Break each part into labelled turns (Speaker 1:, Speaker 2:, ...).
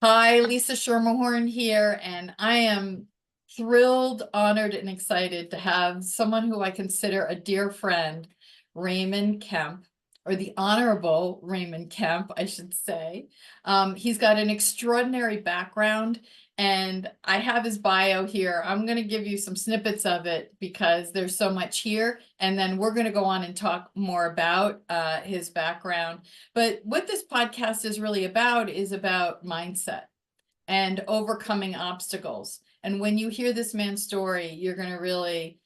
Speaker 1: Hi, Lisa Schermerhorn here, and I am thrilled, honored, and excited to have someone who I consider a dear friend, Raymond Kemp, or the Honorable Raymond Kemp, I should say. He's got an extraordinary background, and I have his bio here. I'm going to give you some snippets of it because there's so much here, and then we're going to go on and talk more about his background. But what this podcast is about mindset and overcoming obstacles. And when you hear this man's story, you're going to really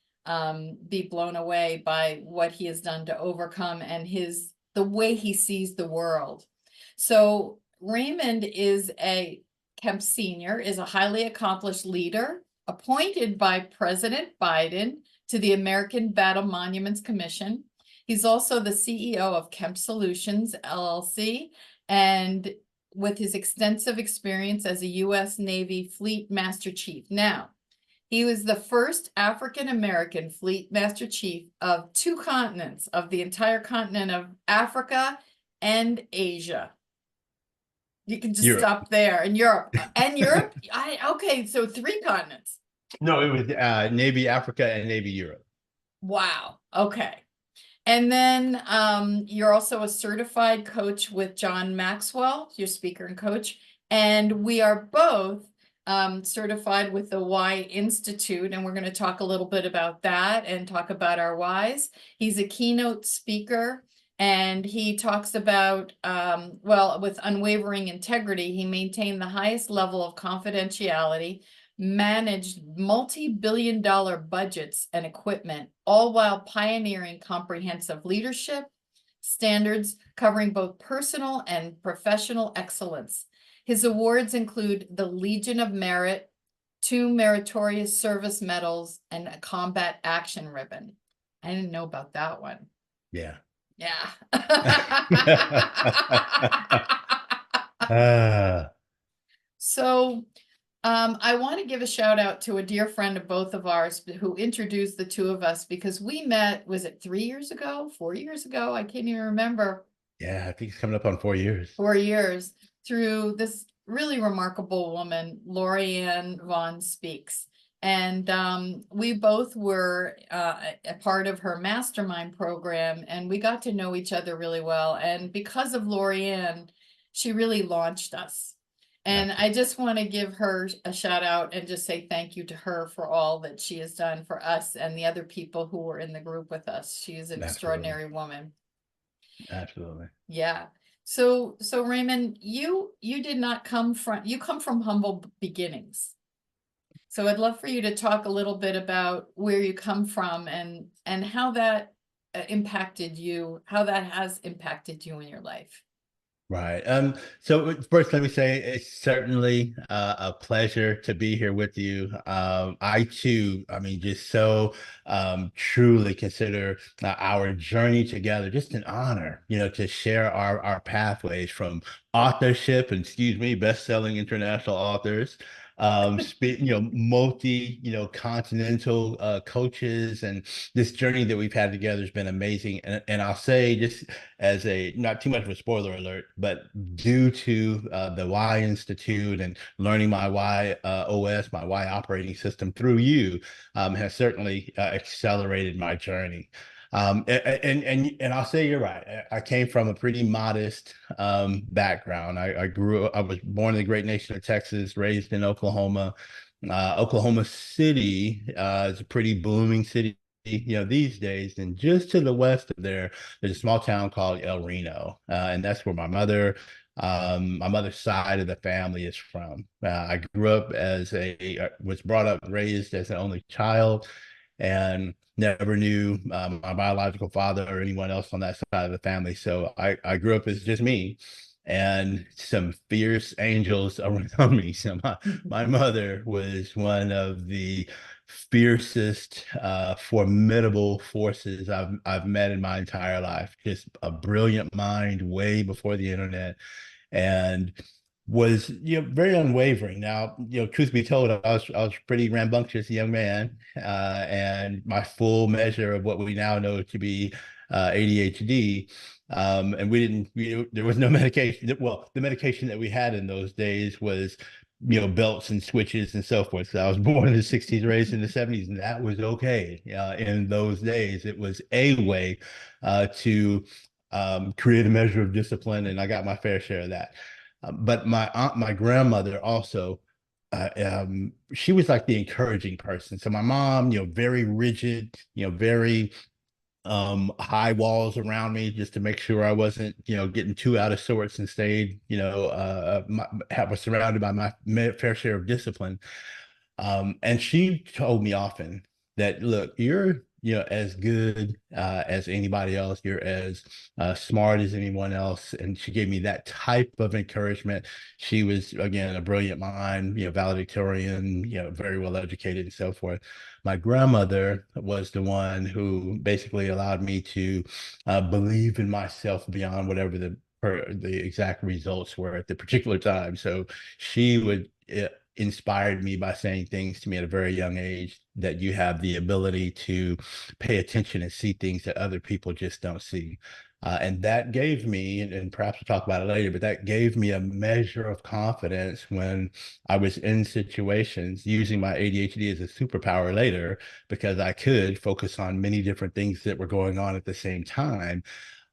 Speaker 1: be blown away by what he has done to overcome and the way he sees the world. So Raymond Kemp Sr. is a highly accomplished leader appointed by President Biden to the American Battle Monuments Commission. He's also the CEO of Kemp Solutions, LLC, and with his extensive experience as a US Navy Fleet Master Chief. Now, he was the first African-American Fleet Master Chief of two continents, of the entire continent of Africa and Asia. You can just
Speaker 2: Europe.
Speaker 1: stop there. And Europe. And Europe? Okay, so three continents.
Speaker 2: No, it was Navy Africa and Navy Europe.
Speaker 1: Wow. Okay. And then you're also a certified coach with John Maxwell, your speaker and coach. And we are both certified with the Y Institute. And we're going to talk a little bit about that and talk about our whys. He's a keynote speaker. And he talks about, with unwavering integrity, he maintained the highest level of confidentiality, managed multi-billion-dollar budgets and equipment, all while pioneering comprehensive leadership standards covering both personal and professional excellence. His awards include the Legion of Merit, 2 Meritorious Service Medals, and a Combat Action Ribbon. I didn't know about that one.
Speaker 2: Yeah.
Speaker 1: Yeah. So I want to give a shout out to a dear friend of both of ours who introduced the two of us because we met, was it 3 years ago, 4 years ago? I can't even remember.
Speaker 2: Yeah, I think it's coming up on 4 years.
Speaker 1: 4 years through this really remarkable woman, Lorianne Vaughn Speaks. And we both were a part of her mastermind program, and we got to know each other really well. And because of Lorianne, she really launched us. And I just want to give her a shout out and just say thank you to her for all that she has done for us and the other people who were in the group with us. She is an extraordinary woman.
Speaker 2: Absolutely.
Speaker 1: Yeah. So Raymond, you come from humble beginnings. So I'd love for you to talk a little bit about where you come from and how that impacted you, how that has impacted you in your life.
Speaker 2: Right. So first, let me say it's certainly a pleasure to be here with you. I too, I mean, just so truly consider our journey together just an honor, to share our pathways from authorship and, excuse me, best-selling international authors, multi, continental coaches, and this journey that we've had together has been amazing. And I'll say, just as a not too much of a spoiler alert, but due to the Y Institute and learning my Y OS, my Y operating system through you, has certainly accelerated my journey. And I'll say you're right. I came from a pretty modest background. I was born in the great nation of Texas, raised in Oklahoma. Oklahoma City is a pretty booming city, these days. And just to the west of there's a small town called El Reno, and that's where my mother's side of the family is from. I grew up was brought up, raised as an only child, and never knew my biological father or anyone else on that side of the family. So I grew up as just me and some fierce angels around me. So my mother was one of the fiercest, formidable forces I've met in my entire life. Just a brilliant mind way before the internet, and was very unwavering. Now, truth be told, I was a pretty rambunctious young man, and my full measure of what we now know to be ADHD. And there was no medication. Well, the medication that we had in those days was, belts and switches and so forth. So I was born in the 60s, raised in the 70s, and that was okay. In those days, it was a way to create a measure of discipline, and I got my fair share of that. But my grandmother also, she was like the encouraging person. So my mom, very rigid, very high walls around me just to make sure I wasn't, getting too out of sorts, and stayed, was surrounded by my fair share of discipline. And she told me often that, look, you're, as good as anybody else. You're as smart as anyone else. And she gave me that type of encouragement. She was, again, a brilliant mind, valedictorian, very well educated and so forth. My grandmother was the one who basically allowed me to believe in myself beyond whatever the exact results were at the particular time. So she would inspired me by saying things to me at a very young age, that you have the ability to pay attention and see things that other people just don't see. And that gave me, and perhaps we'll talk about it later, but that gave me a measure of confidence when I was in situations, using my ADHD as a superpower later, because I could focus on many different things that were going on at the same time.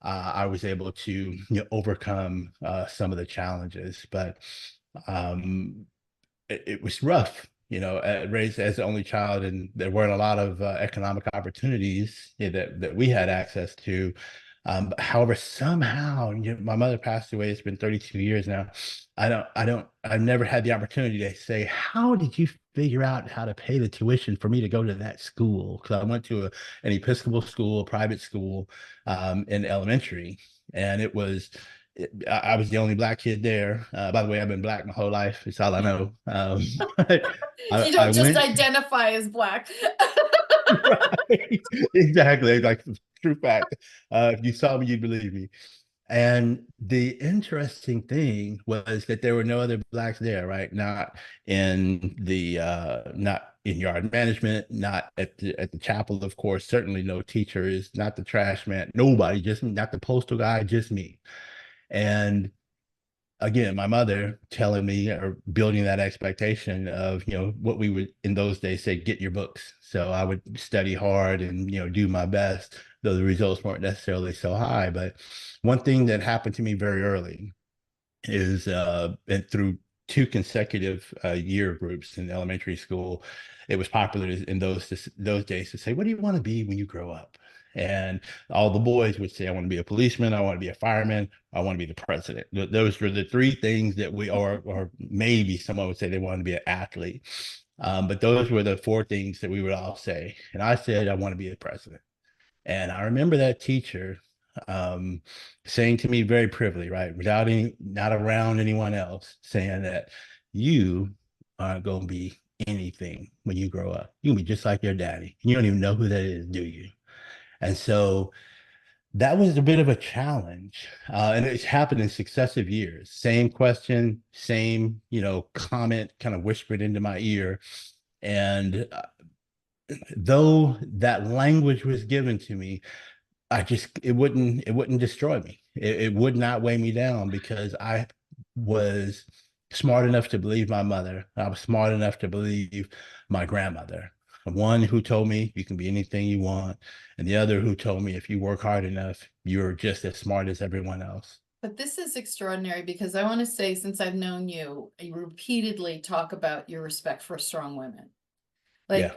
Speaker 2: I was able to, overcome some of the challenges. But it was rough, raised as the only child, and there weren't a lot of economic opportunities, that we had access to. However, somehow, my mother passed away. It's been 32 years now. I've never had the opportunity to say, how did you figure out how to pay the tuition for me to go to that school? Because I went to an Episcopal school, a private school, in elementary, and it was, I was the only Black kid there. By the way, I've been Black my whole life. It's all I know.
Speaker 1: You
Speaker 2: I
Speaker 1: don't just
Speaker 2: went.
Speaker 1: identify as Black.
Speaker 2: Right. Exactly. Like, true fact. If you saw me, you'd believe me. And the interesting thing was that there were no other Blacks there, right? Not in yard management, not at the chapel, of course, certainly no teachers, not the trash man, nobody, just not the postal guy, just me. And again, my mother telling me, or building that expectation of, what we would in those days say, get your books. So I would study hard and, do my best, though the results weren't necessarily so high. But one thing that happened to me very early is, and through two consecutive year groups in elementary school, it was popular in those days to say, what do you want to be when you grow up? And all the boys would say, I want to be a policeman, I want to be a fireman, I want to be the president. Those were the three things that or maybe someone would say they wanted to be an athlete. But those were the four things that we would all say. And I said, I want to be a president. And I remember that teacher saying to me very privily, right, not around anyone else, saying that you aren't going to be anything when you grow up. You're going to be just like your daddy. You don't even know who that is, do you? And so that was a bit of a challenge. And it's happened in successive years. Same question, same, comment kind of whispered into my ear. And though that language was given to me, it wouldn't destroy me. It would not weigh me down, because I was smart enough to believe my mother. I was smart enough to believe my grandmother. One who told me you can be anything you want, and the other who told me if you work hard enough, you're just as smart as everyone else.
Speaker 1: But this is extraordinary, because I want to say, since I've known you, you repeatedly talk about your respect for strong women.
Speaker 2: Yeah,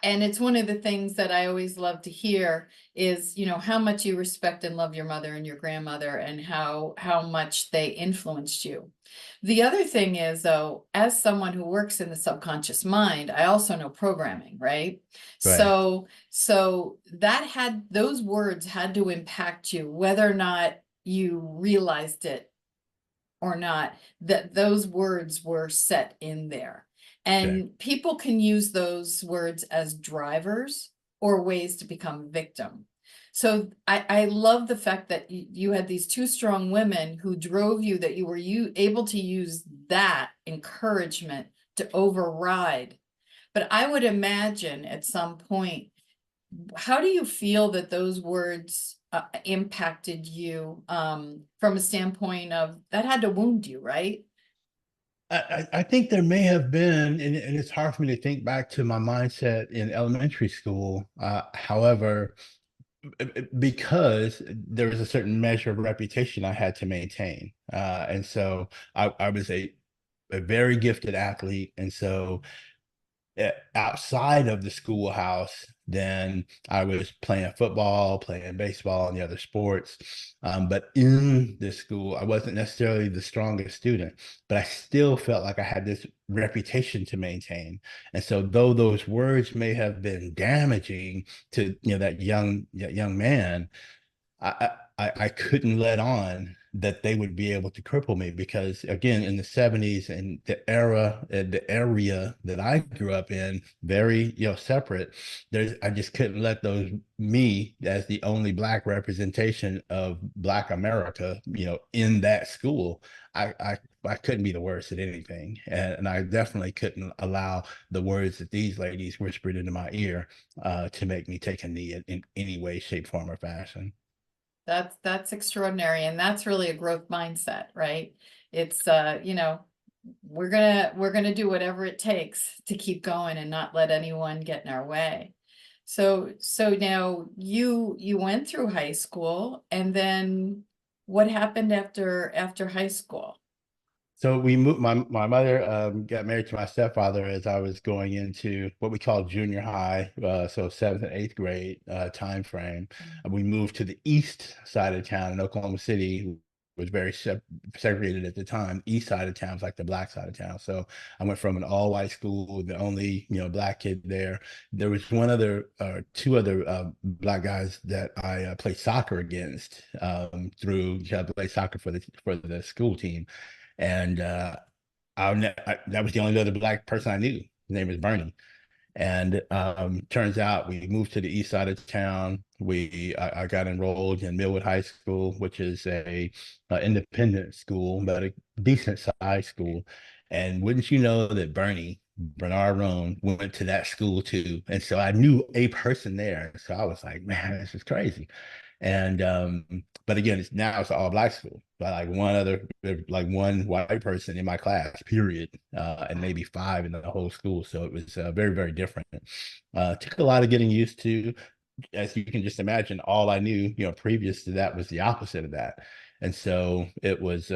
Speaker 1: And it's one of the things that I always love to hear is, how much you respect and love your mother and your grandmother, and how much they influenced you. The other thing is, though, as someone who works in the subconscious mind, I also know programming, right?
Speaker 2: right.
Speaker 1: So those words had to impact you, whether or not you realized it or not, that those words were set in there.
Speaker 2: Okay.
Speaker 1: And people can use those words as drivers or ways to become victim. So I love the fact that you had these two strong women who drove you, that you were able to use that encouragement to override. But I would imagine at some point, how do you feel that those words impacted you from a standpoint of that had to wound you, right?
Speaker 2: I think there may have been, and it's hard for me to think back to my mindset in elementary school. However, because there was a certain measure of reputation I had to maintain. And so I was a very gifted athlete. And so outside of the schoolhouse, then I was playing football, playing baseball, and the other sports. But in the school, I wasn't necessarily the strongest student, but I still felt like I had this reputation to maintain. And so, though those words may have been damaging to that young man, I couldn't let on that they would be able to cripple me because again in the 70s and the area that I grew up in, very separate, I just couldn't let those, me as the only Black representation of Black America, in that school, I couldn't be the worst at anything, and I definitely couldn't allow the words that these ladies whispered into my ear to make me take a knee in any way, shape, form, or fashion.
Speaker 1: That's extraordinary, and that's really a growth mindset, right? It's we're gonna do whatever it takes to keep going and not let anyone get in our way. So now you went through high school, and then what happened after high school?
Speaker 2: So we moved. My mother got married to my stepfather as I was going into what we call junior high, so seventh and eighth grade time frame. We moved to the east side of town in Oklahoma City. Was very segregated at the time. East side of town was like the Black side of town. So I went from an all white school, the only Black kid there. There was one other, two other Black guys that I played soccer against through. I played soccer for the school team, and that was the only other Black person I knew. His name was Bernie. And turns out we moved to the east side of town. I got enrolled in Millwood High School, which is a independent school, but a decent sized school. And wouldn't you know that Bernard Roan went to that school too. And so I knew a person there. So I was like, man, this is crazy. And but again, now it's an all Black school. But like one white person in my class, period, and maybe five in the whole school. So it was very, very different. Took a lot of getting used to. As you can just imagine, all I knew, previous to that was the opposite of that. And so it was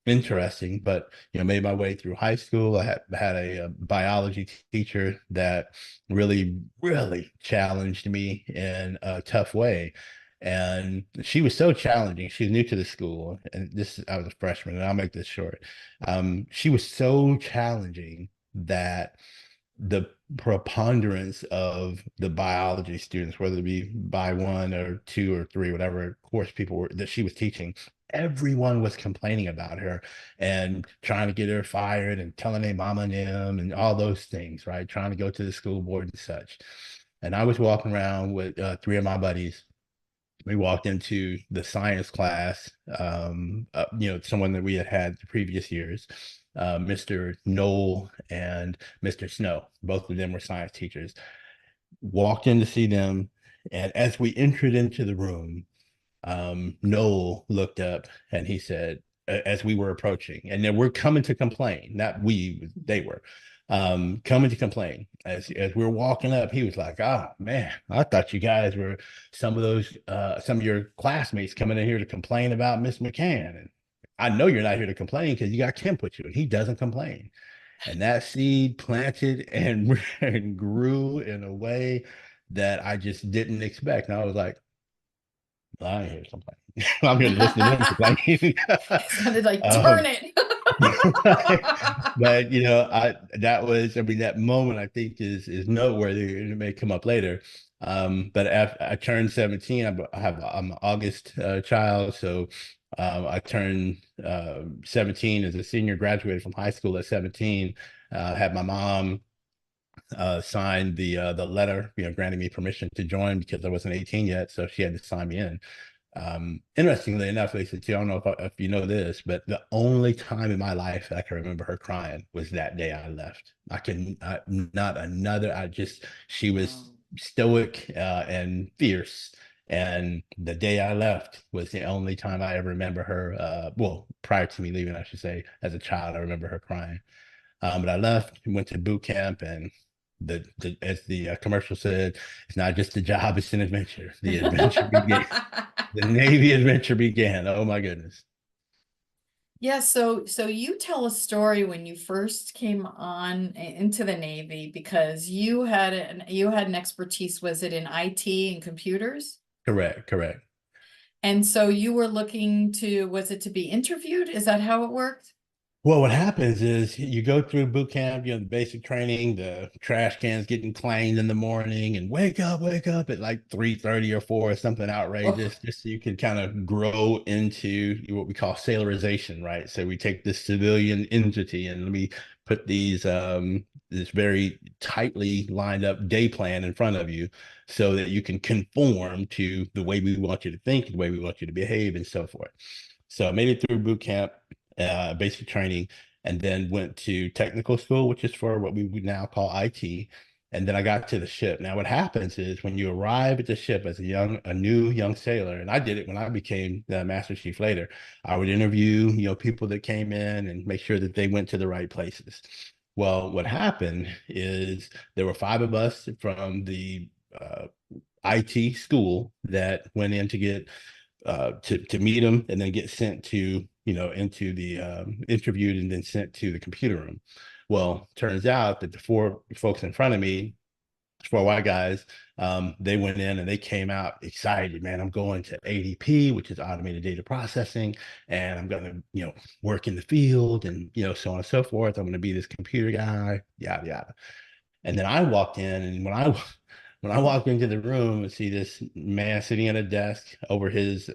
Speaker 2: interesting, but made my way through high school. I had a biology teacher that really, really challenged me in a tough way. And she was so challenging. She was new to the school, and I was a freshman, and I'll make this short. She was so challenging that the preponderance of the biology students, whether it be by one or two or three, whatever course people were that she was teaching, everyone was complaining about her and trying to get her fired and telling their mama and them and all those things, right? Trying to go to the school board and such. And I was walking around with three of my buddies. We walked into the science class, someone that we had the previous years, Mr. Knoll and Mr. Snow. Both of them were science teachers. Walked in to see them, and as we entered into the room, Noel looked up and he said, as we were approaching, and then we're coming to complain, not we, they were coming to complain. As we were walking up, he was like, "Oh man, I thought you guys were some of your classmates coming in here to complain about Miss McCann. And I know you're not here to complain because you got Kemp with you, and he doesn't complain." And that seed planted and, and grew in a way that I just didn't expect. And I was like, I ain't here to complain. I'm here to listen to them complain.
Speaker 1: Sounded like turn
Speaker 2: um,
Speaker 1: it.
Speaker 2: but I mean, that moment I think is noteworthy. It may come up later. But after I turned 17, I'm an August child, so I turned 17 as a senior, graduated from high school at 17. Had my mom signed the letter, granting me permission to join because I wasn't 18 yet, so she had to sign me in. Interestingly enough, Lisa, too, I don't know if you know this, but the only time in my life I can remember her crying was that day I left. Not another. She was stoic and fierce, And the day I left was the only time I ever remember her. Well, prior to me leaving, I should say, as a child, I remember her crying. But I left, went to boot camp, and as the commercial said, it's not just a job; it's an adventure. The adventure began. The Navy adventure began. Oh my goodness.
Speaker 1: Yeah, so you tell a story when you first came on into the Navy because you had an expertise, was it in IT and computers?
Speaker 2: Correct, correct.
Speaker 1: And so you were looking to, was it to be interviewed? Is that how it worked?
Speaker 2: Well, what happens is you go through boot camp, the basic training, the trash cans getting clanged in the morning, and wake up at like 3:30 or 4 or something
Speaker 1: Oh,
Speaker 2: outrageous, just so you can kind of grow into what we call sailorization, right? So we take this civilian entity and let me put this very tightly lined up day plan in front of you so that you can conform to the way we want you to think, the way we want you to behave, and so forth. So I made it through boot camp, basic training, and then went to technical school, which is for what we would now call IT. And then I got to the ship. Now, what happens is when you arrive at the ship as a new young sailor, and I did it when I became the master chief later, I would interview, people that came in and make sure that they went to the right places. Well, what happened is there were five of us from the IT school that went in to get to meet them and then get sent to into the interviewed and then sent to the computer room. Well, turns out that the four folks in front of me, four white guys, they went in and they came out excited. Man, I'm going to ADP, which is automated data processing, and I'm going to work in the field and so on and so forth. I'm going to be this computer guy, yada yada. And then I walked in, and when I walked into the room and see this man sitting at a desk, over his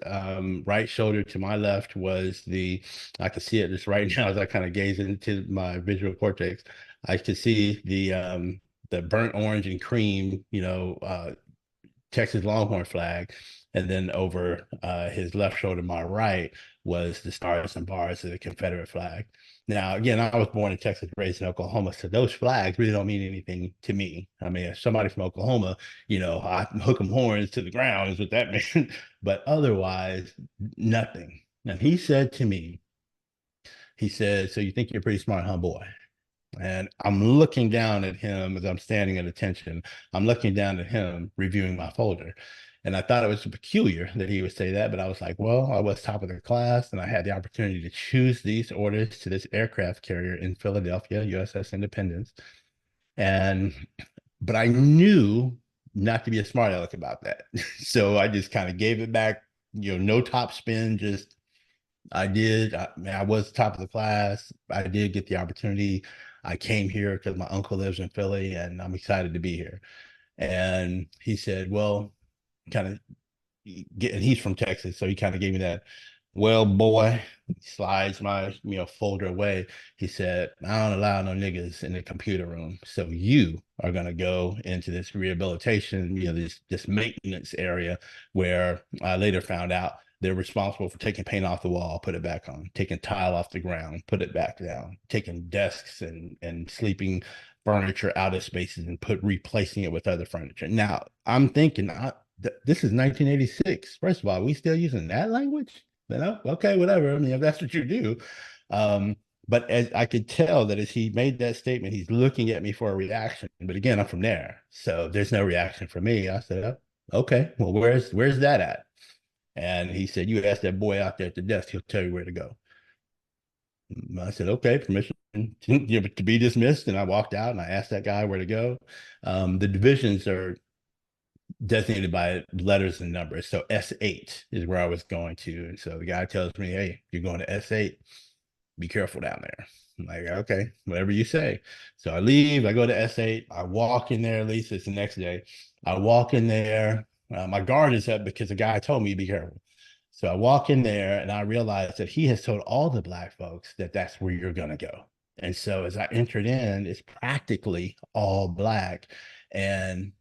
Speaker 2: right shoulder to my left was I could see it just right now as I kind of gaze into my visual cortex. I could see the burnt orange and cream, Texas Longhorn flag. And then over his left shoulder, my right, was the stars and bars of the Confederate flag. Now, again, I was born in Texas, raised in Oklahoma, so those flags really don't mean anything to me. I mean, if somebody from Oklahoma, I hook them horns to the ground is what that meant. But otherwise, nothing. And he said to me, he said, "So you think you're pretty smart, huh, boy?" And I'm looking down at him as I'm standing at attention. I'm looking down at him reviewing my folder. And I thought it was peculiar that he would say that, but I was like, well, I was top of the class and I had the opportunity to choose these orders to this aircraft carrier in Philadelphia, USS Independence. And, but I knew not to be a smart aleck about that. So I just kind of gave it back, no top spin, just I did. I was top of the class. I did get the opportunity. I came here because my uncle lives in Philly and I'm excited to be here. And he said, well, kind of and he's from Texas. So he kind of gave me that, well, boy, he slides my, folder away. He said, I don't allow no niggas in the computer room. So you are going to go into this rehabilitation, this maintenance area where I later found out they're responsible for taking paint off the wall, put it back on, taking tile off the ground, put it back down, taking desks and sleeping furniture out of spaces and replacing it with other furniture. Now I'm thinking, this is 1986. First of all, are we still using that language? Okay, whatever. I mean, if that's what you do. But as I could tell that as he made that statement, he's looking at me for a reaction. But again, I'm from there, so there's no reaction from me. I said, oh, okay, well, where's that at? And he said, you ask that boy out there at the desk, he'll tell you where to go. I said, okay, permission to be dismissed. And I walked out and I asked that guy where to go. The divisions are designated by letters and numbers. So S8 is where I was going to. And so the guy tells me, hey, you're going to S8, be careful down there. I'm like, okay, whatever you say. So I leave, I go to S8, I walk in there, at least it's the next day. I walk in there, my guard is up because the guy told me to be careful. So I walk in there and I realize that he has told all the Black folks that that's where you're going to go. And so as I entered in, it's practically all Black. And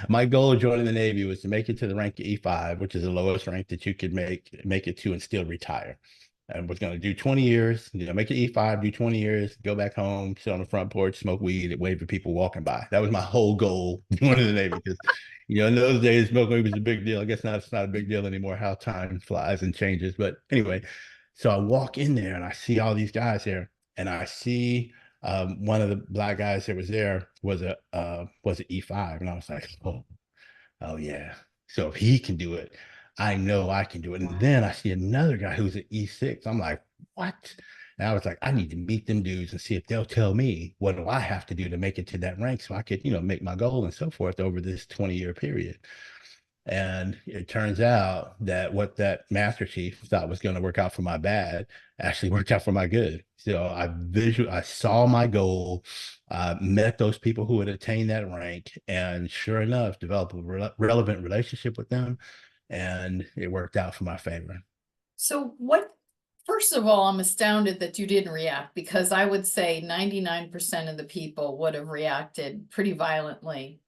Speaker 2: my goal of joining the Navy was to make it to the rank of E5, which is the lowest rank that you could make it to and still retire. And was going to do 20 years, make it E5, do 20 years, go back home, sit on the front porch, smoke weed, wave at people walking by. That was my whole goal joining the Navy because, In those days, milkweed was a big deal. I guess now it's not a big deal anymore how time flies and changes. But anyway, so I walk in there and I see all these guys there, and I see one of the black guys that was there was an E5, and I was like, oh yeah. So if he can do it, I know I can do it. And then I see another guy who's an E6. I'm like, what? And I was like, I need to meet them dudes and see if they'll tell me what do I have to do to make it to that rank so I could, make my goal and so forth over this 20-year period. And it turns out that what that Master Chief thought was going to work out for my bad actually worked out for my good. So I saw my goal, met those people who had attained that rank, and sure enough, developed a relevant relationship with them, and it worked out for my favor.
Speaker 1: So first of all, I'm astounded that you didn't react, because I would say 99% of the people would have reacted pretty violently,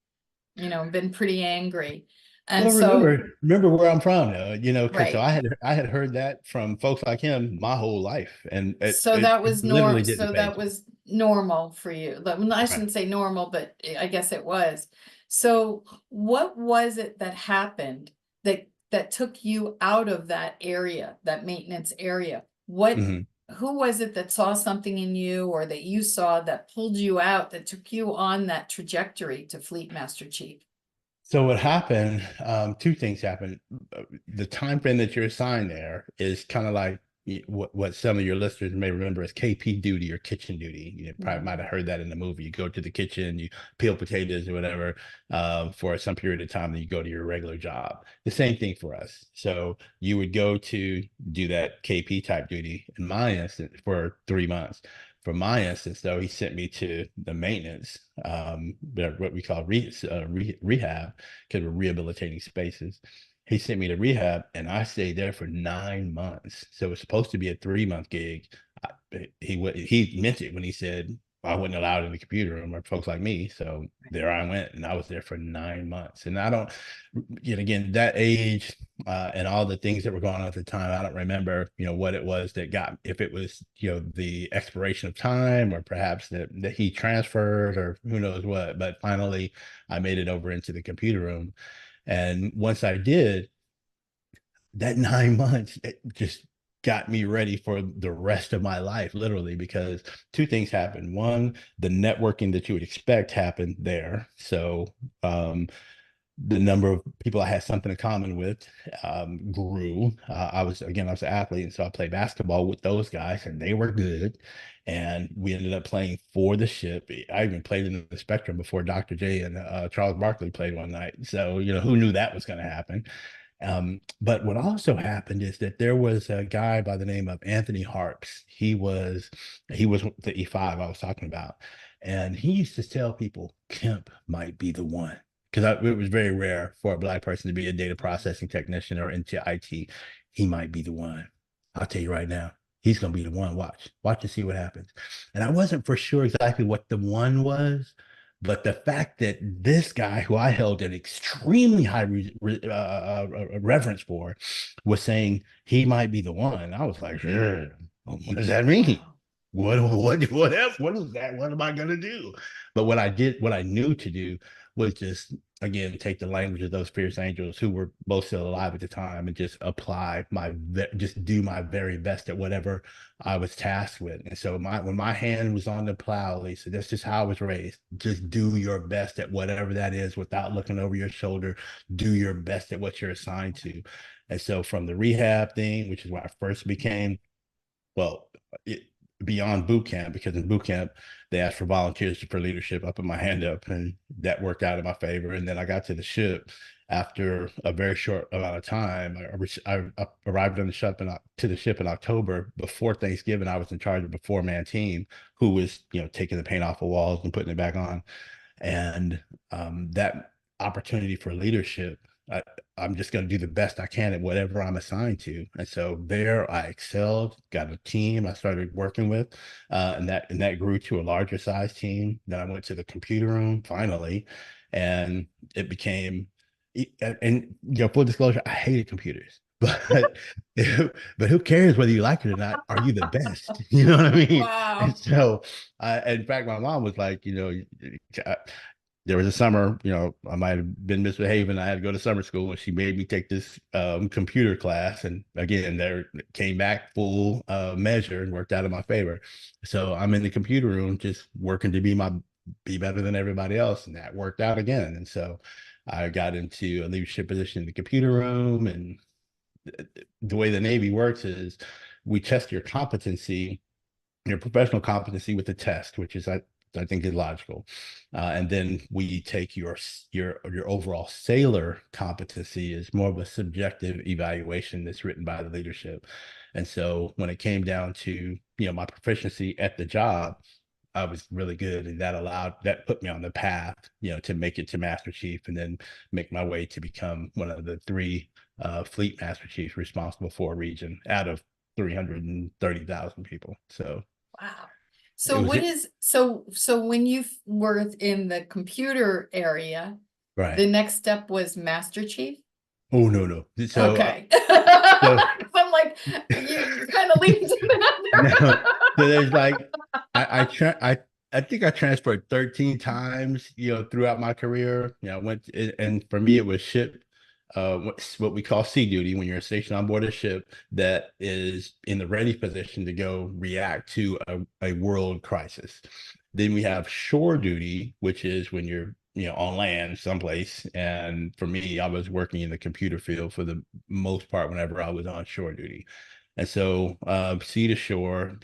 Speaker 1: been pretty angry. And
Speaker 2: Well,
Speaker 1: so,
Speaker 2: remember where I'm from, because so
Speaker 1: right.
Speaker 2: I had heard that from folks like him my whole life, and
Speaker 1: So
Speaker 2: it
Speaker 1: that was
Speaker 2: literally didn't
Speaker 1: so
Speaker 2: phase
Speaker 1: that
Speaker 2: me.
Speaker 1: was normal for you. I
Speaker 2: Right.
Speaker 1: shouldn't say normal, but I guess it was. So what was it that happened that took you out of that area, that maintenance area?
Speaker 2: Mhm.
Speaker 1: Who was it that saw something in you, or that you saw, that pulled you out, that took you on that trajectory to Fleet Master Chief?
Speaker 2: So what happened? Two things happened. The time frame that you're assigned there is kind of like what some of your listeners may remember as KP duty or kitchen duty. You probably might have heard that in the movie. You go to the kitchen, you peel potatoes or whatever for some period of time, then you go to your regular job. The same thing for us. So you would go to do that KP type duty in my instance for 3 months. For my instance, though, he sent me to the maintenance, what we call rehab, because we're rehabilitating spaces. He sent me to rehab, and I stayed there for 9 months. So it was supposed to be a 3-month gig. He meant it when he said I wasn't allowed in the computer room or folks like me. So there I went, and I was there for 9 months. And I don't, yet again, that age and all the things that were going on at the time, I don't remember, what it was that got, if it was, the expiration of time or perhaps that he transferred or who knows what. But finally, I made it over into the computer room. And once I did, that 9 months, it just got me ready for the rest of my life, literally, because two things happened. One, the networking that you would expect happened there. So the number of people I had something in common with grew. I was an athlete, and so I played basketball with those guys, and they were good. And we ended up playing for the ship. I even played in the Spectrum before Dr. J and Charles Barkley played one night. So who knew that was going to happen? But what also happened is that there was a guy by the name of Anthony Harps. He was the E5 I was talking about, and he used to tell people Kemp might be the one, because it was very rare for a black person to be a data processing technician or into IT. He might be the one. I'll tell you right now, he's going to be the one. Watch and see what happens. And I wasn't for sure exactly what the one was, but the fact that this guy, who I held an extremely high reverence for, was saying he might be the one, I was like, "Yeah, what does that mean? What else? What is that? What am I gonna do?" But what I knew to do was just again take the language of those fierce angels who were both still alive at the time and just just do my very best at whatever I was tasked with. And so when my hand was on the plow, Lisa, that's just how I was raised. Just do your best at whatever that is without looking over your shoulder. Do your best at what you're assigned to. And so from the rehab thing, which is where I first became, well, it, beyond boot camp, because in boot camp they asked for volunteers for leadership. I put my hand up, and that worked out in my favor. And then I got to the ship after a very short amount of time. I arrived on the ship to the ship in October. Before Thanksgiving, I was in charge of a 4-man team who was taking the paint off the walls and putting it back on. And that opportunity for leadership, I'm just going to do the best I can at whatever I'm assigned to. And so there I excelled, got a team I started working with, and that grew to a larger size team. Then I went to the computer room finally, and it became, and full disclosure, I hated computers. But but who cares whether you like it or not? Are you the best? You know what I mean? And
Speaker 1: Wow.
Speaker 2: so, in fact, my mom was like, there was a summer, I might have been misbehaving. I had to go to summer school, and she made me take this computer class. And again, there came back full measure and worked out in my favor. So I'm in the computer room just working to be better than everybody else. And that worked out again. And so I got into a leadership position in the computer room. And the way the Navy works is we test your competency, your professional competency with the test, which is I think is logical, and then we take your overall sailor competency is more of a subjective evaluation that's written by the leadership. And so when it came down to my proficiency at the job, I was really good, and that put me on the path to make it to Master Chief, and then make my way to become one of the three Fleet Master Chiefs responsible for a region out of 330,000 people. So
Speaker 1: Wow.
Speaker 2: it
Speaker 1: So
Speaker 2: was
Speaker 1: what
Speaker 2: it.
Speaker 1: is, so when you were in the computer area,
Speaker 2: Right.
Speaker 1: the next step was Master Chief?
Speaker 2: Oh, no. So
Speaker 1: Okay.
Speaker 2: so
Speaker 1: 'Cause I'm like, you kind of leaving something out
Speaker 2: no,
Speaker 1: there.
Speaker 2: so there's like I think I transferred 13 times, throughout my career. I went and for me it was ship, what we call sea duty, when you're stationed on board a ship that is in the ready position to go react to a world crisis. Then we have shore duty, which is when you're on land someplace. And for me, I was working in the computer field for the most part whenever I was on shore duty. And so sea to shore,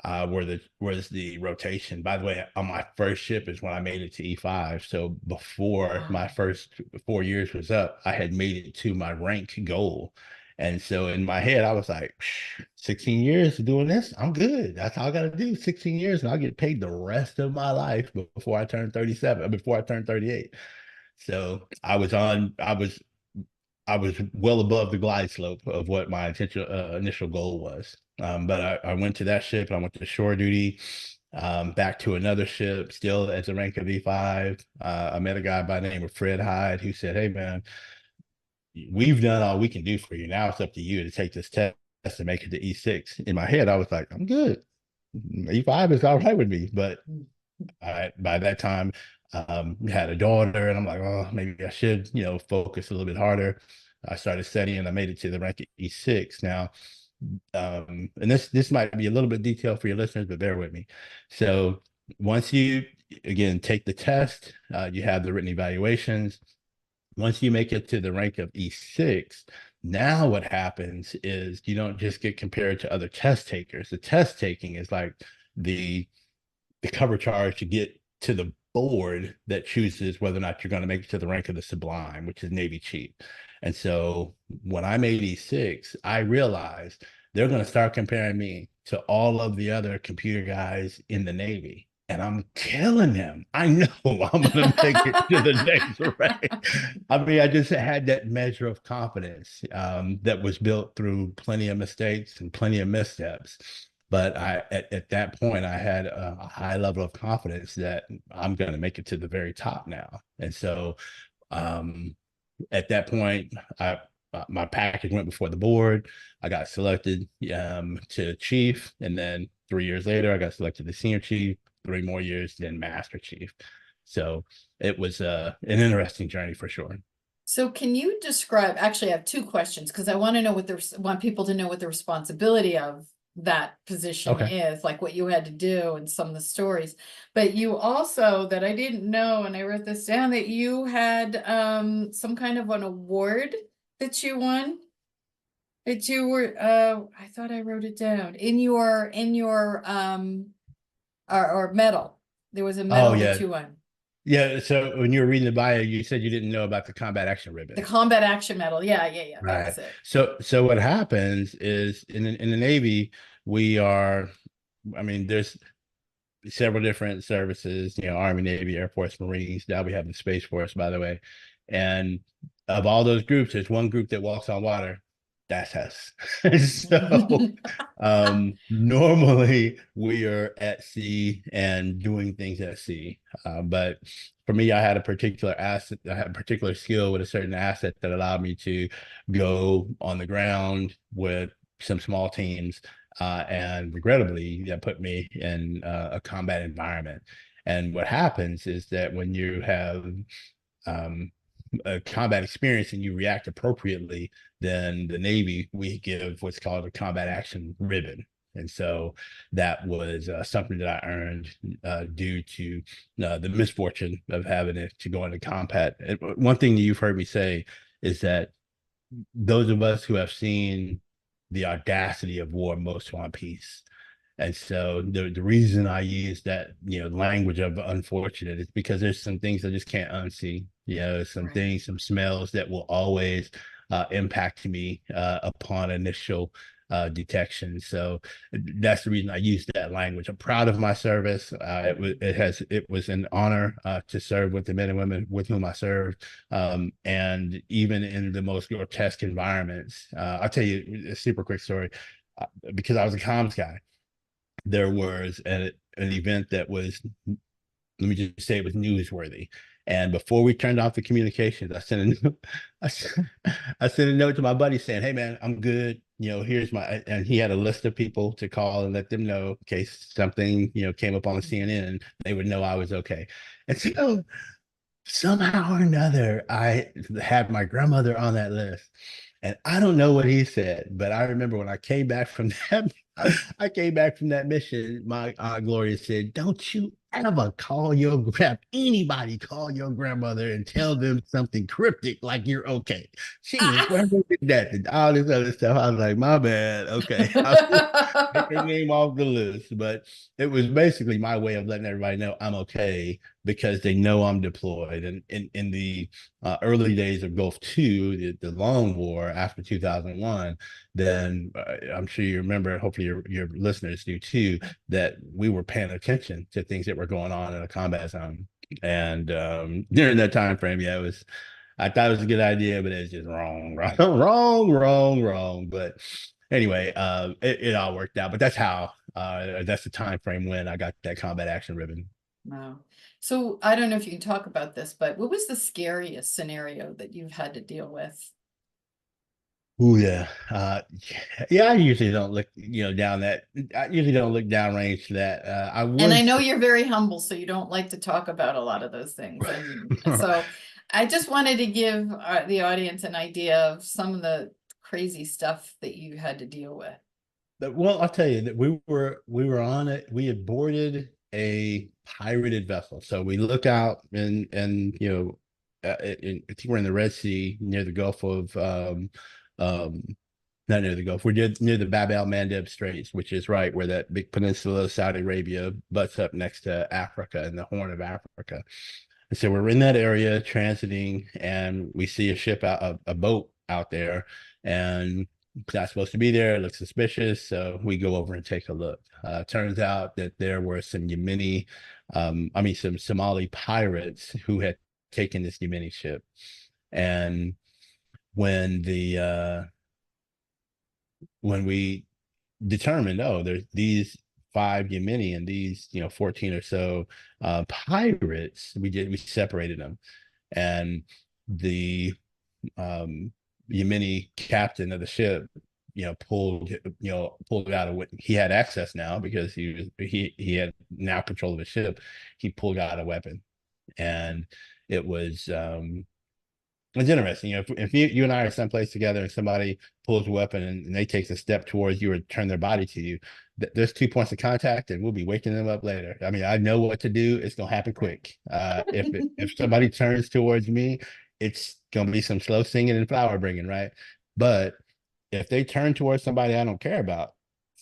Speaker 2: was the rotation. By the way, on my first ship is when I made it to E5. So before my
Speaker 1: Wow.
Speaker 2: first 4 years was up, I had made it to my rank goal. And so in my head, I was like, 16 years of doing this, I'm good. That's all I got to do. 16 years, and I'll get paid the rest of my life before I turn 37, before I turn 38. So I was well above the glide slope of what my initial goal was. But I went to that ship, and I went to shore duty, back to another ship, still at the rank of E5. I met a guy by the name of Fred Hyde who said, "Hey, man, we've done all we can do for you. Now it's up to you to take this test to make it to E6." In my head, I was like, "I'm good. E5 is all right with me." But by that time, had a daughter, and I'm like, oh, maybe I should, focus a little bit harder. I started studying. I made it to the rank of E6 now. And this might be a little bit detailed for your listeners, but bear with me. So once you again take the test, you have the written evaluations. Once you make it to the rank of E6, now what happens is you don't just get compared to other test takers. The test taking is like the cover charge to get to the board that chooses whether or not you're going to make it to the rank of the Sublime, which is Navy Chief. And so when I'm 86, I realized they're going to start comparing me to all of the other computer guys in the Navy. And I'm killing them. I know I'm going to make it to the next rank. I mean, I just had that measure of confidence, that was built through plenty of mistakes and plenty of missteps. But at that point, I had a high level of confidence that I'm going to make it to the very top now. And so, um, at that point, my package went before the board. I got selected, to chief, and then 3 years later, I got selected to senior chief. 3 more years, then master chief. So it was an interesting journey for sure.
Speaker 1: So can you describe, actually I have two questions because I want to know want people to know what the responsibility of that position
Speaker 2: Okay.
Speaker 1: is, like what you had to do and some of the stories. But you also, that I didn't know, and I wrote this down, that you had some kind of an award that you won. That you were I thought I wrote it down in your or medal. There was a
Speaker 2: Oh
Speaker 1: medal that
Speaker 2: yeah,
Speaker 1: you won.
Speaker 2: yeah. So when you were reading the bio, you said you didn't know about the combat action
Speaker 1: The
Speaker 2: ribbon.
Speaker 1: combat action medal. Yeah, that
Speaker 2: Right.
Speaker 1: was it.
Speaker 2: So what happens is in the Navy, we are, I mean, there's several different services, Army, Navy, Air Force, Marines. Now we have the Space Force, by the way. And of all those groups, there's one group that walks on water. That's us. So normally we are at sea and doing things at sea. But for me, I had a particular asset, I had a particular skill with a certain asset that allowed me to go on the ground with some small teams, and regrettably, that put me in a combat environment. And what happens is that when you have a combat experience and you react appropriately, then the Navy, we give what's called a combat action ribbon. And so that was something that I earned due to the misfortune of having to go into combat. And one thing that you've heard me say is that those of us who have seen the audacity of war most want peace. And so the reason I use that, language of unfortunate is because there's some things I just can't unsee. Some
Speaker 1: Right.
Speaker 2: things, some smells that will always impact me upon initial detection. So that's the reason I use that language. I'm proud of my service. It was an honor to serve with the men and women with whom I served. And even in the most grotesque environments, I'll tell you a super quick story. Because I was a comms guy, there was an event that was, let me just say, it was newsworthy. And before we turned off the communications, I sent a note, I sent a note to my buddy saying, "Hey man, I'm good. Here's my," and he had a list of people to call and let them know in case something, came up on the CNN, they would know I was okay. And so somehow or another, I had my grandmother on that list. And I don't know what he said, but I remember when I came back from that, I came back from that mission, my Aunt Gloria said, "Don't you ever have anybody call your grandmother and tell them something cryptic like you're okay." She was never did that and all this other stuff. I was like, my bad. Okay. I'll take her name off the list. But it was basically my way of letting everybody know I'm okay because they know I'm deployed. And in the early days of Gulf II, the long war after 2001, then I'm sure you remember, hopefully your listeners do too, that we were paying attention to things that were going on in a combat zone. And during that time frame, yeah, I thought it was a good idea, but it's just wrong, wrong. But anyway, it all worked out. But that's the time frame when I got that combat action ribbon.
Speaker 1: Wow. So I don't know if you can talk about this, but what was the scariest scenario that you've had to deal with?
Speaker 2: Oh yeah. Yeah, I usually don't look, down that. I usually don't look downrange to that. I
Speaker 1: And I
Speaker 2: was
Speaker 1: know you're very humble, so you don't like to talk about a lot of those things. And so I just wanted to give the audience an idea of some of the crazy stuff that you had to deal with.
Speaker 2: Well, I'll tell you that we were on it. We had boarded a pirated vessel. So we look out and I think we're in the Red Sea near the Gulf of um not near the Gulf. We're near the Bab el Mandeb Straits, which is right where that big peninsula of Saudi Arabia butts up next to Africa and the Horn of Africa. And so we're in that area transiting, and we see a ship out, a boat out there, and it's not supposed to be there. It looks suspicious, so we go over and take a look. Turns out that there were some some Somali pirates who had taken this Yemeni ship, and when the when we determined, oh, there's these five Yemeni and these 14 or so pirates, we separated them, and the um Yemeni captain of the ship pulled out he had access now because he had now control of the ship. He pulled out a weapon, and it was it's interesting. If you and I are someplace together and somebody pulls a weapon and they take a step towards you or turn their body to you, there's 2 points of contact and we'll be waking them up later. I mean, I know what to do. It's gonna happen quick. If somebody turns towards me, it's gonna be some slow singing and flower bringing, right? But if they turn towards somebody I don't care about,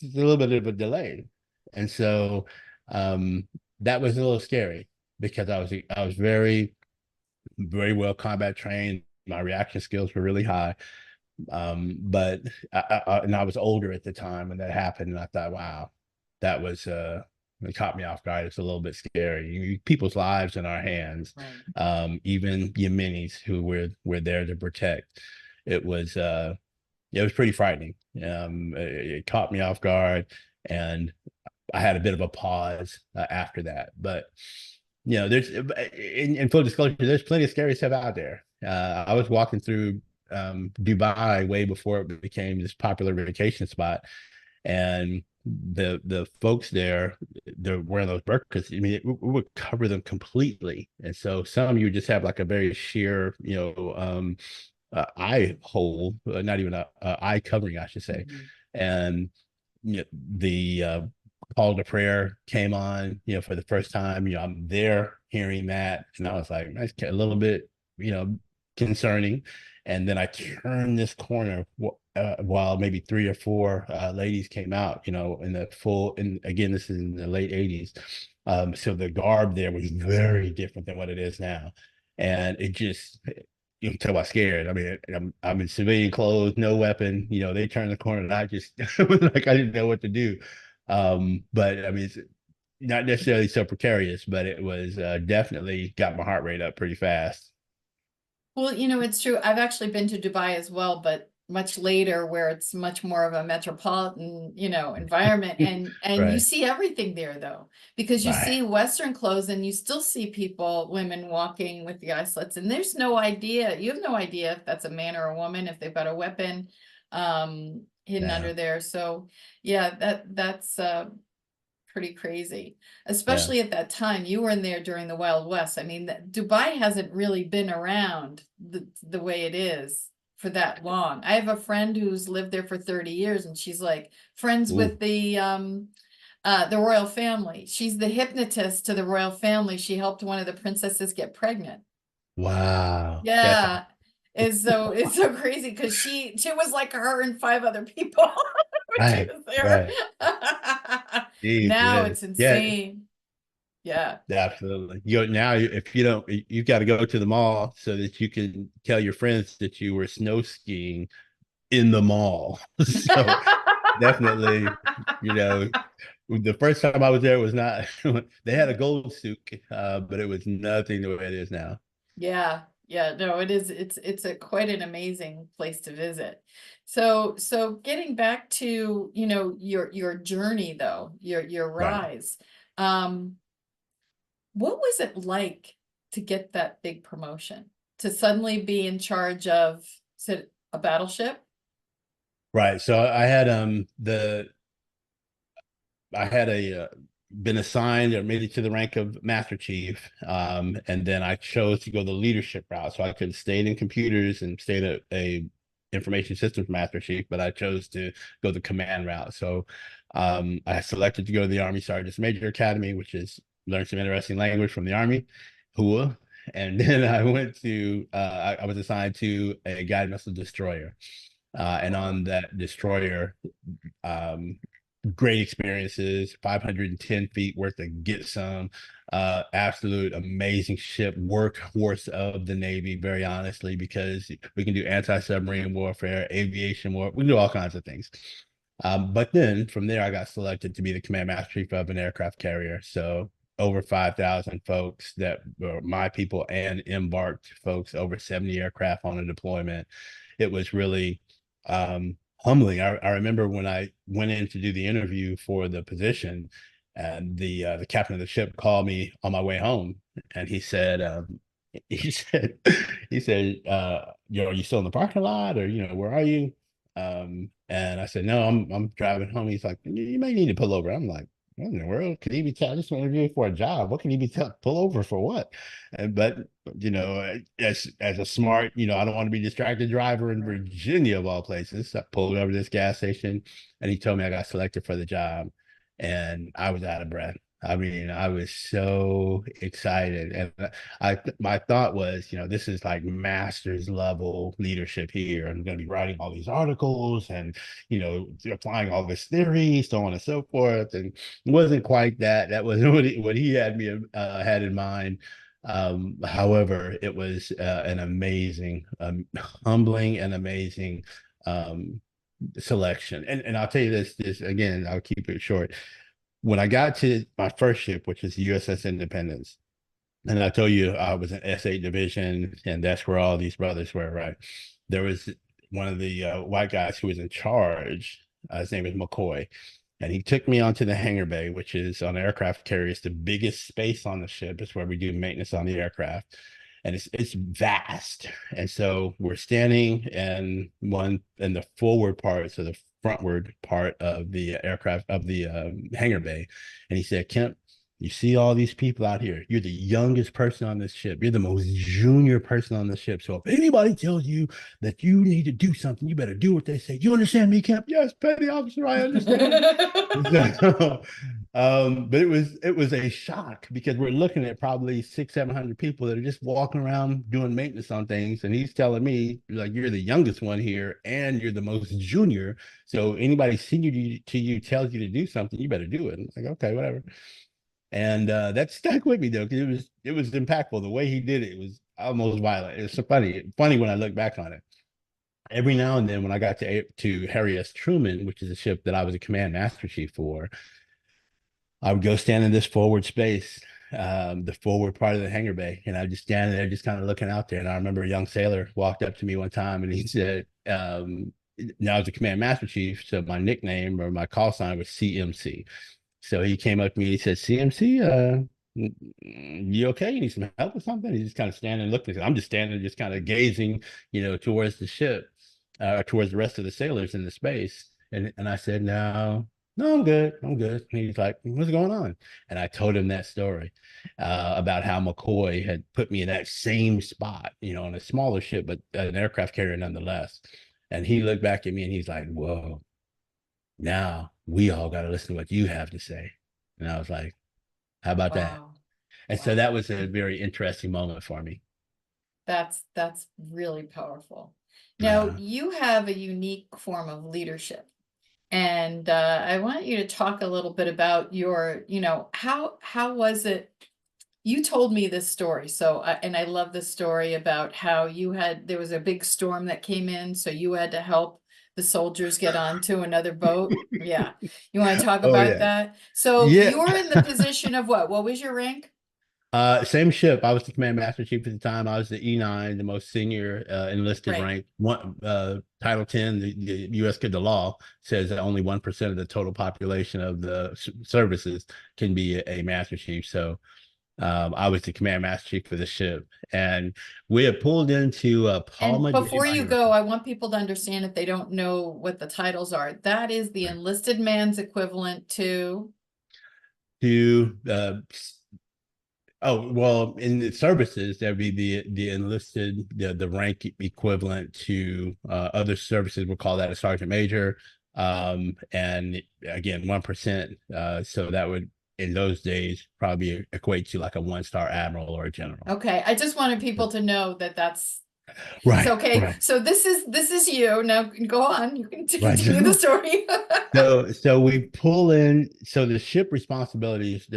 Speaker 2: it's a little bit of a delay. And so that was a little scary because I was very very well combat trained. My reaction skills were really high. But I was older at the time when that happened, and I thought, wow, that was it caught me off guard. It's a little bit scary. People's lives in our hands,
Speaker 1: Right.
Speaker 2: even Yemenis who we're there to protect. It was pretty frightening. It caught me off guard, and I had a bit of a pause after that. But there's in full disclosure, there's plenty of scary stuff out there. I was walking through Dubai way before it became this popular vacation spot, and the folks there, they're wearing those burkas. I mean, it would cover them completely, and so some you just have like a very sheer, eye hole, not even a eye covering, I should say.
Speaker 1: Mhm.
Speaker 2: And the call to prayer came on, for the first time. I'm there hearing that, and I was like, that's a little bit, concerning. And then I turned this corner while maybe three or four ladies came out, in the full, and again, this is in the late 80s. So the garb there was very different than what it is now. And it just, you can tell about scared. I mean, I'm in civilian clothes, no weapon. They turned the corner, and I just was like, I didn't know what to do. But I mean, it's not necessarily so precarious, but it was definitely got my heart rate up pretty fast.
Speaker 1: Well, it's true. I've actually been to Dubai as well, but much later where it's much more of a metropolitan, environment. And you
Speaker 2: Right,
Speaker 1: see everything there though, because you
Speaker 2: right,
Speaker 1: see Western clothes and you still see women walking with the eye slits, and there's no idea. You have no idea if that's a man or a woman, if they've got a weapon hidden
Speaker 2: yeah,
Speaker 1: under there. So yeah, that's pretty crazy,
Speaker 2: yeah.
Speaker 1: especially at that time. You were in there during the Wild West. I mean, Dubai hasn't really been around the way it is for that long. I have a friend who's lived there for 30 years, and she's like friends
Speaker 2: Ooh,
Speaker 1: with the royal family. She's the hypnotist to the royal family. She helped one of the princesses get pregnant.
Speaker 2: wow, that's
Speaker 1: Yeah. It's so crazy because she was like her and five other people when she
Speaker 2: right,
Speaker 1: was there.
Speaker 2: right. Geez,
Speaker 1: Now
Speaker 2: yeah,
Speaker 1: it's
Speaker 2: yeah,
Speaker 1: insane. Yeah.
Speaker 2: absolutely. Now, if you don't, you've got to go to the mall so that you can tell your friends that you were snow skiing in the mall. So definitely, you know, the first time I was there was not. They had a gold souk, but it was nothing the way it is now.
Speaker 1: Yeah. Yeah. No, it is. It's a quite an amazing place to visit. So getting back to, your journey though, your
Speaker 2: Right.
Speaker 1: rise. Um, what was it like to get that big promotion? To suddenly be in charge of, is it a battleship?
Speaker 2: Right. So I had a been assigned or made it to the rank of Master Chief, and then I chose to go the leadership route. So I could have stayed in computers and stayed a information systems Master Chief, but I chose to go the command route. So I selected to go to the Army Sergeant's Major Academy, which is learn some interesting language from the Army, HUA. And then I went to I was assigned to a guided missile destroyer, and on that destroyer, um, great experiences, 510 feet worth of get some, absolute amazing ship, workhorse of the Navy, very honestly, because we can do anti-submarine warfare, aviation war, we can do all kinds of things. But then from there, I got selected to be the command master chief of an aircraft carrier. So over 5,000 folks that were my people and embarked folks, over 70 aircraft on a deployment. It was really humbling. I remember when I went in to do the interview for the position, and the captain of the ship called me on my way home, and he said, he said, are you still in the parking lot, or where are you? And I said, no, I'm driving home. He's like, you may need to pull over. I'm like, what in the world? Could he be telling this interview for a job? What can he be pull over for what? But as a smart, I don't want to be distracted driver in Virginia of all places. I pulled over this gas station, and he told me I got selected for the job, and I was out of breath. I mean, I was so excited, and my thought was, this is like master's level leadership here. I'm going to be writing all these articles, and applying all this theory, so on and so forth. And it wasn't quite that. That wasn't what he had in mind. However, it was an amazing, humbling and amazing selection. And I'll tell you this again, I'll keep it short. When I got to my first ship, which is USS Independence, and I told you I was in S8 division, and that's where all these brothers were, right? There was one of the white guys who was in charge. His name is McCoy, and he took me onto the hangar bay, which is on aircraft carriers, the biggest space on the ship. Is where we do maintenance on the aircraft, and it's vast. And so we're standing in the forward part, so the frontward part of the aircraft of the hangar bay, and he said, Kemp, you see all these people out here. You're the youngest person on this ship. You're the most junior person on the ship. So if anybody tells you that you need to do something, you better do what they say. You understand me, Kemp? Yes, petty officer, I understand. So, but it was a shock because we're looking at probably 600-700 people that are just walking around doing maintenance on things, and he's telling me like you're the youngest one here and you're the most junior. So anybody senior to you tells you to do something, you better do it. And like, okay, whatever. And that stuck with me though, because it was impactful. The way he did it was almost violent. It's so funny when I look back on it. Every now and then, when I got to Harry S. Truman, which is a ship that I was a command master chief for, I would go stand in this forward space, the forward part of the hangar bay, and I'd just stand there, just kind of looking out there. And I remember a young sailor walked up to me one time, and he said, "Now I was a command master chief, so my nickname or my call sign was CMC." So he came up to me, he said, CMC, you okay? You need some help or something? He's just kind of standing looking. I'm just standing, just kind of gazing, towards the ship, towards the rest of the sailors in the space. And I said, no, I'm good. I'm good. And he's like, what's going on? And I told him that story about how McCoy had put me in that same spot, on a smaller ship, but an aircraft carrier nonetheless. And he looked back at me and he's like, whoa. Now we all got to listen to what you have to say. And I was like, how about that?
Speaker 1: Wow.
Speaker 2: And so that was a very interesting moment for me.
Speaker 1: That's really powerful. Now, you have a unique form of leadership. And I want you to talk a little bit about your, how was it? You told me this story. So, and I love the story about how there was a big storm that came in. So you had to help the soldiers get onto another boat. Yeah. You want to talk
Speaker 2: Oh
Speaker 1: about
Speaker 2: yeah.
Speaker 1: that? So
Speaker 2: Yeah.
Speaker 1: you're in the position of what? What was your rank?
Speaker 2: Same ship. I was the command master chief at the time. I was the E9, the most senior enlisted
Speaker 1: Right.
Speaker 2: rank. Title 10, the U.S. the law says that only 1% of the total population of the services can be a master chief. So I was the command master chief for the ship, and we had pulled into
Speaker 1: And
Speaker 2: Palma de
Speaker 1: before you
Speaker 2: Mallorca
Speaker 1: go, I want people to understand if they don't know what the titles are. That is the enlisted man's equivalent to.
Speaker 2: to oh well, in the services that'd be the enlisted, the rank equivalent to other services. We'll call that a sergeant major, and again 1%. So that would in those days probably equate to like a 1-star admiral or a general.
Speaker 1: Okay, I just wanted people to know that that's
Speaker 2: Right,
Speaker 1: okay.
Speaker 2: right,
Speaker 1: So this is you. Now go on. You can
Speaker 2: right.
Speaker 1: continue the story.
Speaker 2: So we pull in. So the ship responsibilities.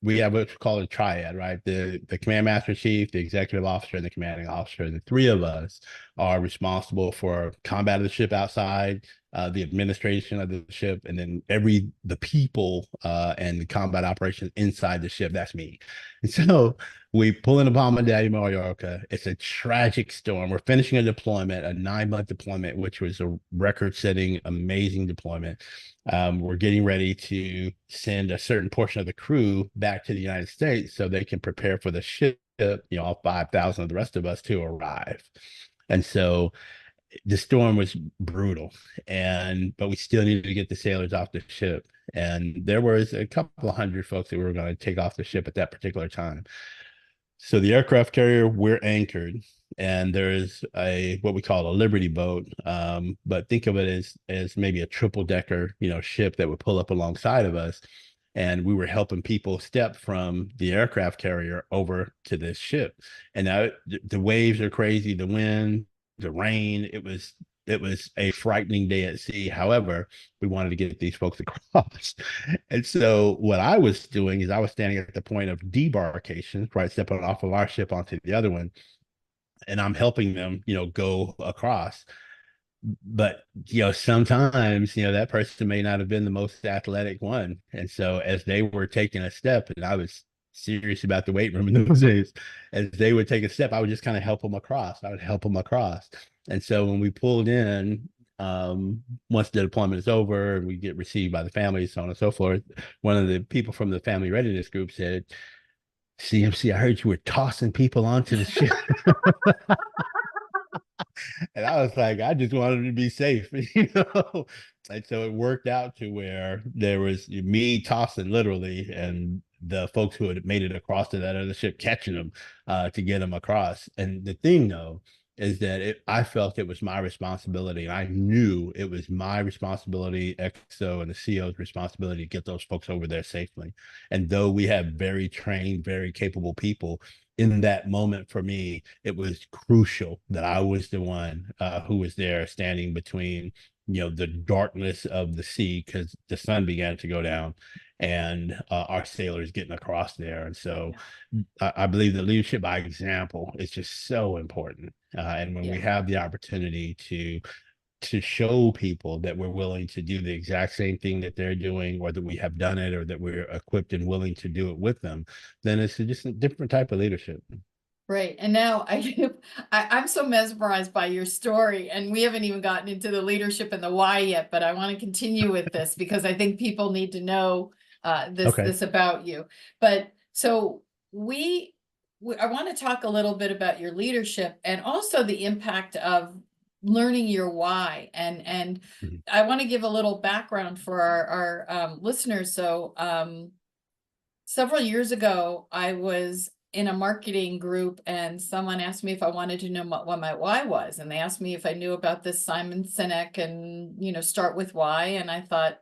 Speaker 2: We have what's called a triad, right? The command master chief, the executive officer, and the commanding officer. The three of us are responsible for combat of the ship outside, the administration of the ship, and then the people and the combat operations inside the ship. That's me. And so we pull in Palma de Mallorca. It's a tragic storm. We're finishing a deployment, a 9-month deployment, which was a record-setting, amazing deployment. We're getting ready to send a certain portion of the crew back to the United States so they can prepare for the ship, all 5,000 of the rest of us to arrive. And so the storm was brutal, but we still needed to get the sailors off the ship. And there was a couple of hundred folks that we were going to take off the ship at that particular time. So the aircraft carrier, we're anchored, and there's what we call a Liberty boat, but think of it as maybe a triple decker, ship that would pull up alongside of us, and we were helping people step from the aircraft carrier over to this ship. And now the waves are crazy, the wind, the rain. It was a frightening day at sea. However, we wanted to get these folks across. And so what I was doing is I was standing at the point of debarkation, right, stepping off of our ship onto the other one, and I'm helping them, go across. But sometimes that person may not have been the most athletic one, and so as they were taking a step, and I was serious about the weight room in those days, as they would take a step, I would just kind of help them across. I would help them across. And so when we pulled in, once the deployment is over and we get received by the family, so on and so forth, one of the people from the family readiness group said, CMC, I heard you were tossing people onto the ship. And I was like, I just wanted to be safe, And so it worked out to where there was me tossing literally, and the folks who had made it across to that other ship catching them to get them across. And the thing, though, is that I felt it was my responsibility, and I knew it was my responsibility, XO and the CO's responsibility to get those folks over there safely. And though we have very trained, very capable people, in that moment for me, it was crucial that I was the one who was there standing between the darkness of the sea, because the sun began to go down, and our sailors getting across there. And so
Speaker 1: Yeah.
Speaker 2: I believe that leadership by example is just so important. And when we
Speaker 1: Yeah.
Speaker 2: have the opportunity to show people that we're willing to do the exact same thing that they're doing, or that we have done it, or that we're equipped and willing to do it with them, then it's just a different type of leadership.
Speaker 1: Right. And now I'm so mesmerized by your story, and we haven't even gotten into the leadership and the why yet, but I want to continue with this because I think people need to know
Speaker 2: Okay.
Speaker 1: this about you. But so I want to talk a little bit about your leadership and also the impact of learning your why. And
Speaker 2: Mhm.
Speaker 1: I want to give a little background for our listeners. So several years ago, I was in a marketing group, and someone asked me if I wanted to know what my why was. And they asked me if I knew about this Simon Sinek and, start with why. And I thought,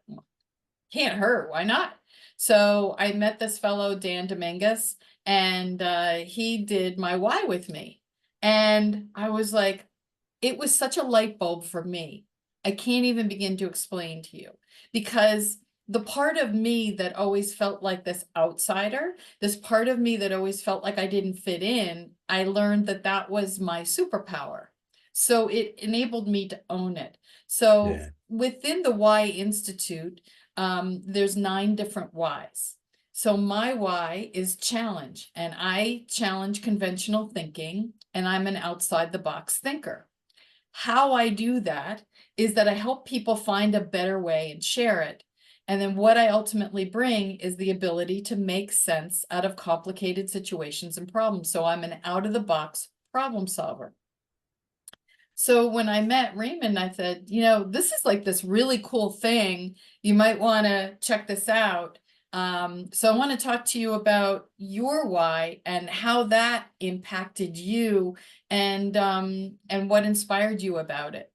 Speaker 1: can't hurt. Why not? So I met this fellow, Dan Dominguez, and he did my why with me. And I was like, it was such a light bulb for me. I can't even begin to explain to you, because the part of me that always felt like this outsider, this part of me that always felt like I didn't fit in, I learned that that was my superpower. So it enabled me to own it. So
Speaker 2: Yeah.
Speaker 1: within the Why Institute, there's 9 different whys. So my why is challenge, and I challenge conventional thinking, and I'm an outside the box thinker. How I do that is that I help people find a better way and share it. And then what I ultimately bring is the ability to make sense out of complicated situations and problems. So I'm an out of the box problem solver. So when I met Raymond, I said, this is like this really cool thing. You might want to check this out. So I want to talk to you about your why and how that impacted you, and what inspired you about it.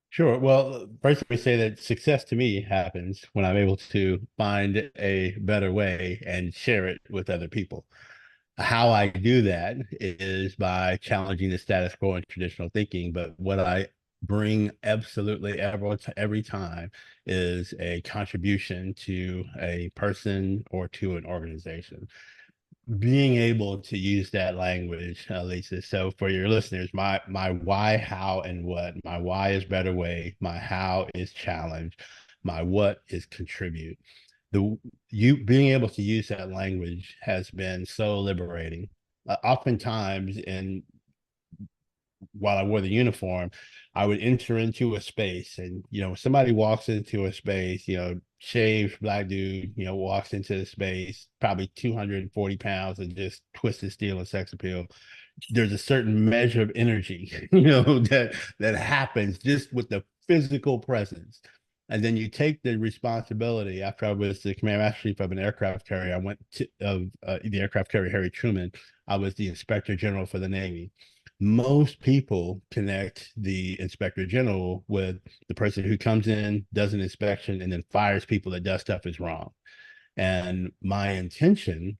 Speaker 2: Sure. Well, first, let me say that success to me happens when I'm able to find a better way and share it with other people. How I do that is by challenging the status quo and traditional thinking. But what I bring absolutely every time is a contribution to a person or to an organization. Being able to use that language, Lisa. So for your listeners, my why, how, and what. My why is better way. My how is challenge. My what is contribute. The you being able to use that language has been so liberating. Oftentimes, in while I wore the uniform, I would enter into a space, and somebody walks into a space, shaved black dude, walks into the space, probably 240 pounds, and just twisted steel and sex appeal. There's a certain measure of energy, that happens just with the physical presence. And then you take the responsibility. After I was the command master chief of an aircraft carrier, I went to of the aircraft carrier Harry Truman. I was the inspector general for the Navy. Most people connect the inspector general with the person who comes in, does an inspection, and then fires people that does stuff is wrong. And my intention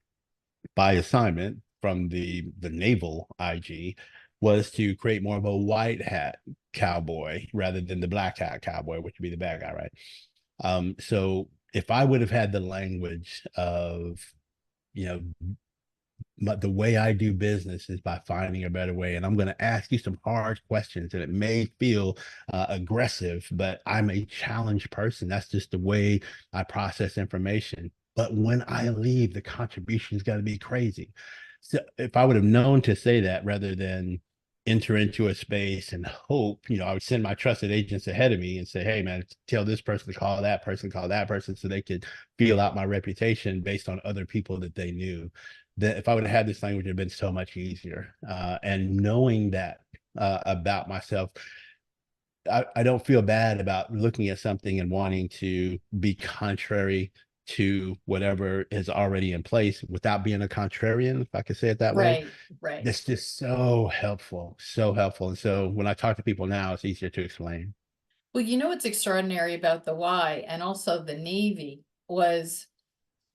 Speaker 2: by assignment from the naval IG was to create more of a white hat cowboy rather than the black hat cowboy, which would be the bad guy, right? So if I would have had the language of, you know, the way I do business is by finding a better way. And I'm going to ask you some hard questions, and it may feel aggressive, but I'm a challenged person. That's just the way I process information. But when I leave, the contribution's got to be crazy. So if I would have known to say that rather than enter into a space and hope, I would send my trusted agents ahead of me and say, hey, man, tell this person to call that person so they could feel out my reputation based on other people that they knew. That if I would have had this language, it would have been so much easier. And knowing that about myself, I don't feel bad about looking at something and wanting to be contrary to whatever is already in place without being a contrarian, if I could say it that way.
Speaker 1: Right, right.
Speaker 2: That's just so helpful, so helpful. And so when I talk to people now, it's easier to explain.
Speaker 1: Well, you know what's extraordinary about the Y and also the Navy was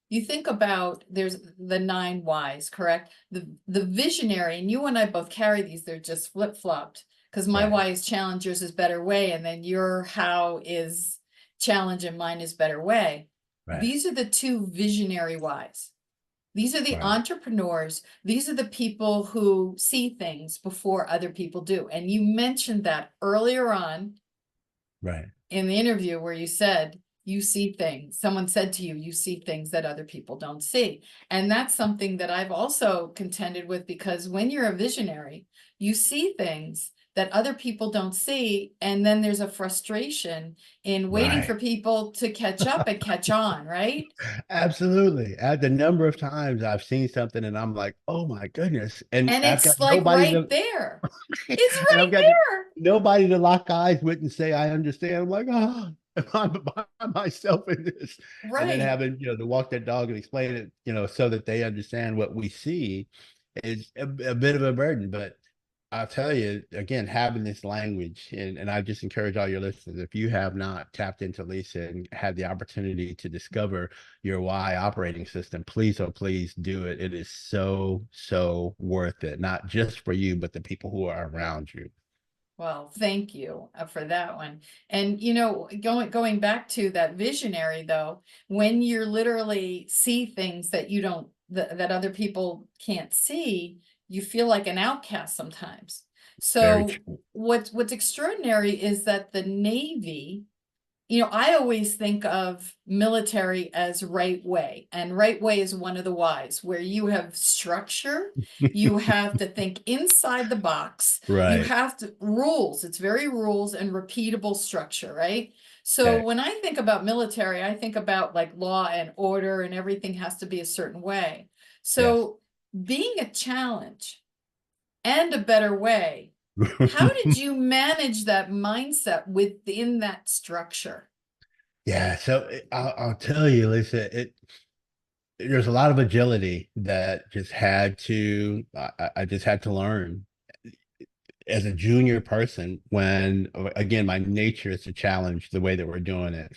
Speaker 1: you think about there's the 9 Ys, correct? The visionary, and you and I both carry these, they're just flip-flopped. Because my
Speaker 2: Right,
Speaker 1: Y is challenge, yours is better way, and then your how is challenge and mine is better way.
Speaker 2: right,
Speaker 1: These are the 2 visionary Ys. These are the
Speaker 2: right,
Speaker 1: entrepreneurs. These are the people who see things before other people do. And you mentioned that earlier on
Speaker 2: right,
Speaker 1: in the interview where you said you see things. Someone said to you, you see things that other people don't see. And that's something that I've also contended with, because when you're a visionary, you see things that other people don't see. And then there's a frustration in waiting
Speaker 2: right.
Speaker 1: for people to catch up and catch on, right?
Speaker 2: Absolutely. At the number of times I've seen something and I'm like, oh my goodness. And
Speaker 1: And
Speaker 2: I've got
Speaker 1: it's like
Speaker 2: nobody
Speaker 1: right
Speaker 2: to
Speaker 1: there. It's
Speaker 2: and
Speaker 1: right
Speaker 2: I've got
Speaker 1: there.
Speaker 2: nobody to lock eyes with and say I understand. I'm like, oh, I'm by myself in this. And then
Speaker 1: Right.
Speaker 2: having, to walk that dog and explain it, so that they understand what we see is a bit of a burden. But I'll tell you again, having this language, and I just encourage all your listeners, if you have not tapped into Lisa and had the opportunity to discover your Y operating system, please, oh, please do it. It is so, so worth it, not just for you, but the people who are around you.
Speaker 1: Well, thank you for that one. And going back to that visionary though, when you're literally see things that you don't that other people can't see, you feel like an outcast sometimes.
Speaker 2: Very
Speaker 1: So
Speaker 2: true.
Speaker 1: what's extraordinary is that the Navy, I always think of military as right way, and right way is one of the Ys where you have structure, you have to think inside the box, you
Speaker 2: Right.
Speaker 1: have to rules, it's very rules and repeatable structure, right? So
Speaker 2: Okay.
Speaker 1: when I think about military, I think about like law and order and everything has to be a certain way.
Speaker 2: Yes.
Speaker 1: So being a challenge and a better way, how did you manage that mindset within that structure?
Speaker 2: Yeah. So I'll tell you, Lisa, there's a lot of agility that just I just had to learn as a junior person when, again, my nature is to challenge the way that we're doing it.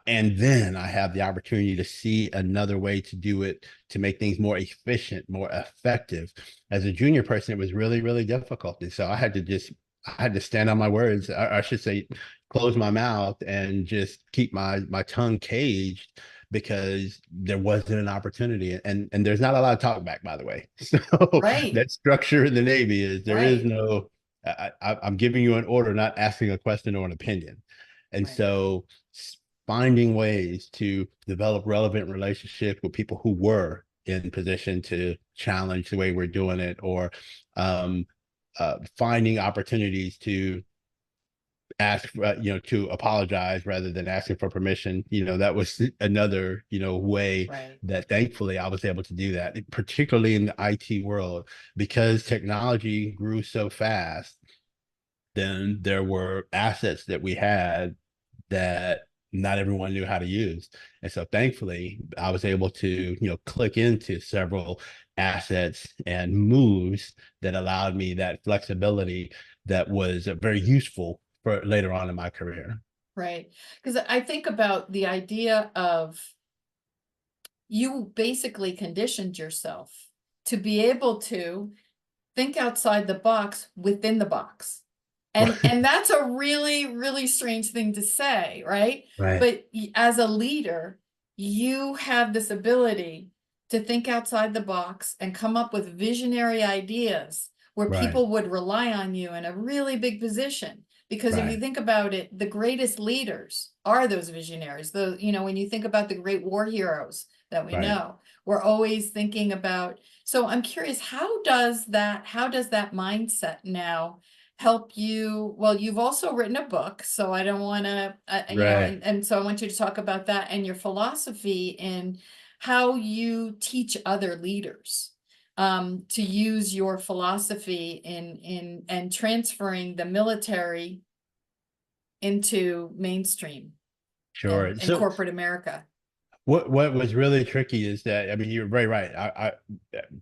Speaker 2: And then I have the opportunity to see another way to do it to make things more efficient, more effective. As a junior person, it was really, really difficult. And so I had to stand on my words. I should say, close my mouth and just keep my tongue caged because there wasn't an opportunity. And there's not a lot of talk back, by the way. So
Speaker 1: Right,
Speaker 2: that structure in the Navy is there is
Speaker 1: right,
Speaker 2: no, I'm giving you an order, not asking a question or an opinion. And
Speaker 1: right,
Speaker 2: so finding ways to develop relevant relationships with people who were in position to challenge the way we're doing it, or um, finding opportunities to ask, to apologize rather than asking for permission. That was another, way
Speaker 1: right,
Speaker 2: that thankfully I was able to do that, particularly in the IT world, because technology grew so fast. Then there were assets that we had that not everyone knew how to use. And so thankfully I was able to, click into several assets and moves that allowed me that flexibility that was very useful for later on in my career.
Speaker 1: right. Because I think about the idea of you basically conditioned yourself to be able to think outside the box within the box. And that's a really, really strange thing to say, right?
Speaker 2: Right.
Speaker 1: But as a leader, you have this ability to think outside the box and come up with visionary ideas where
Speaker 2: Right.
Speaker 1: people would rely on you in a really big position. Because if you
Speaker 2: Right.
Speaker 1: think about it, the greatest leaders are those visionaries. When you think about the great war heroes that we
Speaker 2: Right.
Speaker 1: know, we're always thinking about. So I'm curious, how does that mindset now help you? Well, you've also written a book, so I don't want to,
Speaker 2: Right.
Speaker 1: and so I want you to talk about that and your philosophy in how you teach other leaders to use your philosophy in and transferring the military into mainstream
Speaker 2: Sure.
Speaker 1: and corporate America.
Speaker 2: What was really tricky is that, I mean, you're very right.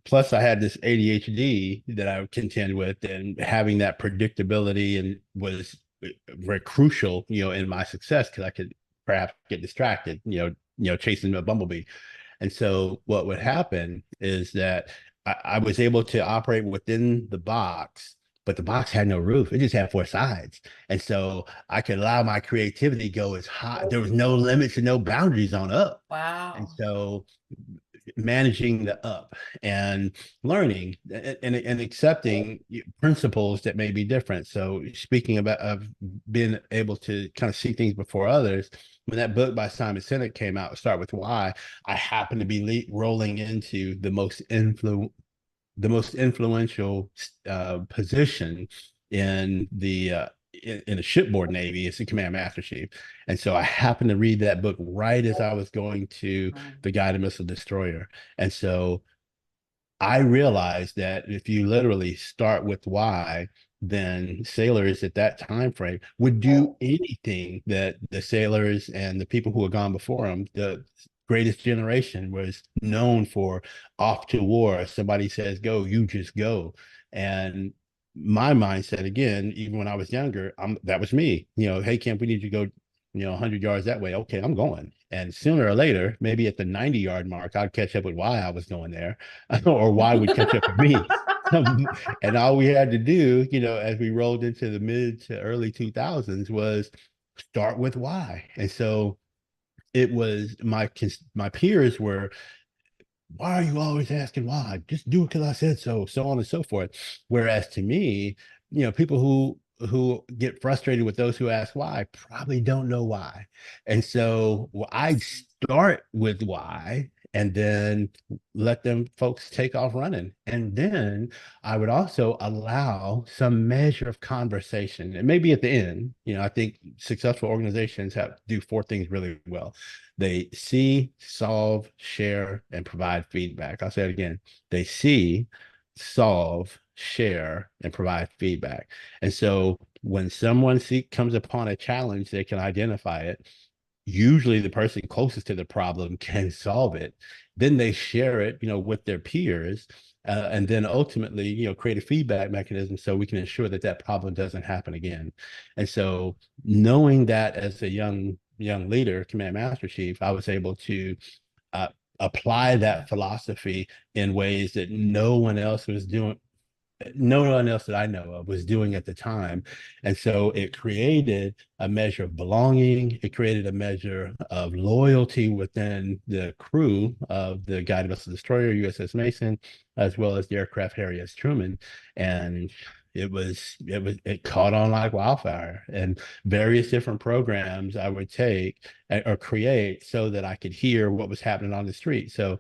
Speaker 2: Plus I had this ADHD that I would contend with, and having that predictability and was very crucial, in my success, because I could perhaps get distracted, chasing a bumblebee. And so what would happen is that I was able to operate within the box, but the box had no roof. It just had four sides. And so I could allow my creativity go as high. There was no limits and no boundaries on up. And
Speaker 1: Wow.
Speaker 2: so managing the up and learning and accepting principles that may be different. So speaking about of being able to kind of see things before others, when that book by Simon Sinek came out, Start With Why, I happened to be rolling into the most influential position in the in the shipboard Navy. It's the command master chief. And so I happened to read that book right as I was going to the guided missile destroyer. And so I realized that if you literally start with why, then sailors at that time frame would do anything that the sailors and the people who had gone before them, the greatest generation, was known for. Off to war. Somebody says go, you just go. And my mindset, again, even when I was younger, that was me. Hey, Kemp, we need you to go 100 yards that way. Okay, I'm going. And sooner or later, maybe at the 90-yard mark, I'd catch up with why I was going there, or why would catch up with me. And all we had to do, as we rolled into the mid to early 2000s, was start with why. And so it was my peers were, why are you always asking why? Just do it because I said so, so on and so forth. Whereas to me, people who get frustrated with those who ask why probably don't know why. And so I start with why, and then let them folks take off running. And then I would also allow some measure of conversation. And maybe at the end, I think successful organizations do four things really well. They see, solve, share, and provide feedback. I'll say it again. They see, solve, share, and provide feedback. And so when someone comes upon a challenge, they can identify it. Usually the person closest to the problem can solve it. Then they share it, with their peers, and then ultimately, create a feedback mechanism so we can ensure that that problem doesn't happen again. And so knowing that as a young leader, command master chief, I was able to apply that philosophy in ways that no one else that I know of was doing at the time. And so it created a measure of belonging. It created a measure of loyalty within the crew of the guided missile destroyer USS Mason, as well as the aircraft carrier Truman. And it caught on like wildfire. And various different programs I would take or create so that I could hear what was happening on the street. So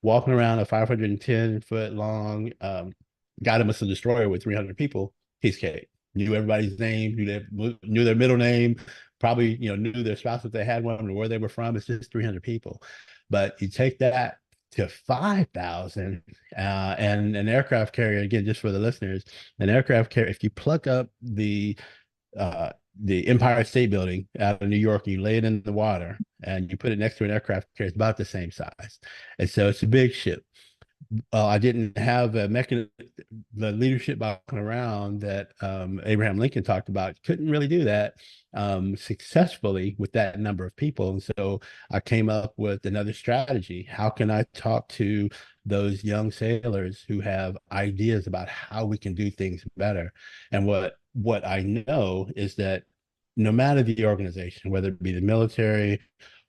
Speaker 2: walking around a 510-foot long guided missile destroyer with 300 people, piece of cake. Knew everybody's name, knew their middle name, probably knew their spouse if they had one, or where they were from. It's just 300 people. But you take that to 5,000, and an aircraft carrier, again, just for the listeners, an aircraft carrier, if you plug up the Empire State Building out of New York, and you lay it in the water and you put it next to an aircraft carrier, it's about the same size. And so it's a big ship. I didn't have the leadership walking around that Abraham Lincoln talked about. Couldn't really do that successfully with that number of people. And so I came up with another strategy. How can I talk to those young sailors who have ideas about how we can do things better? And what I know is that no matter the organization, whether it be the military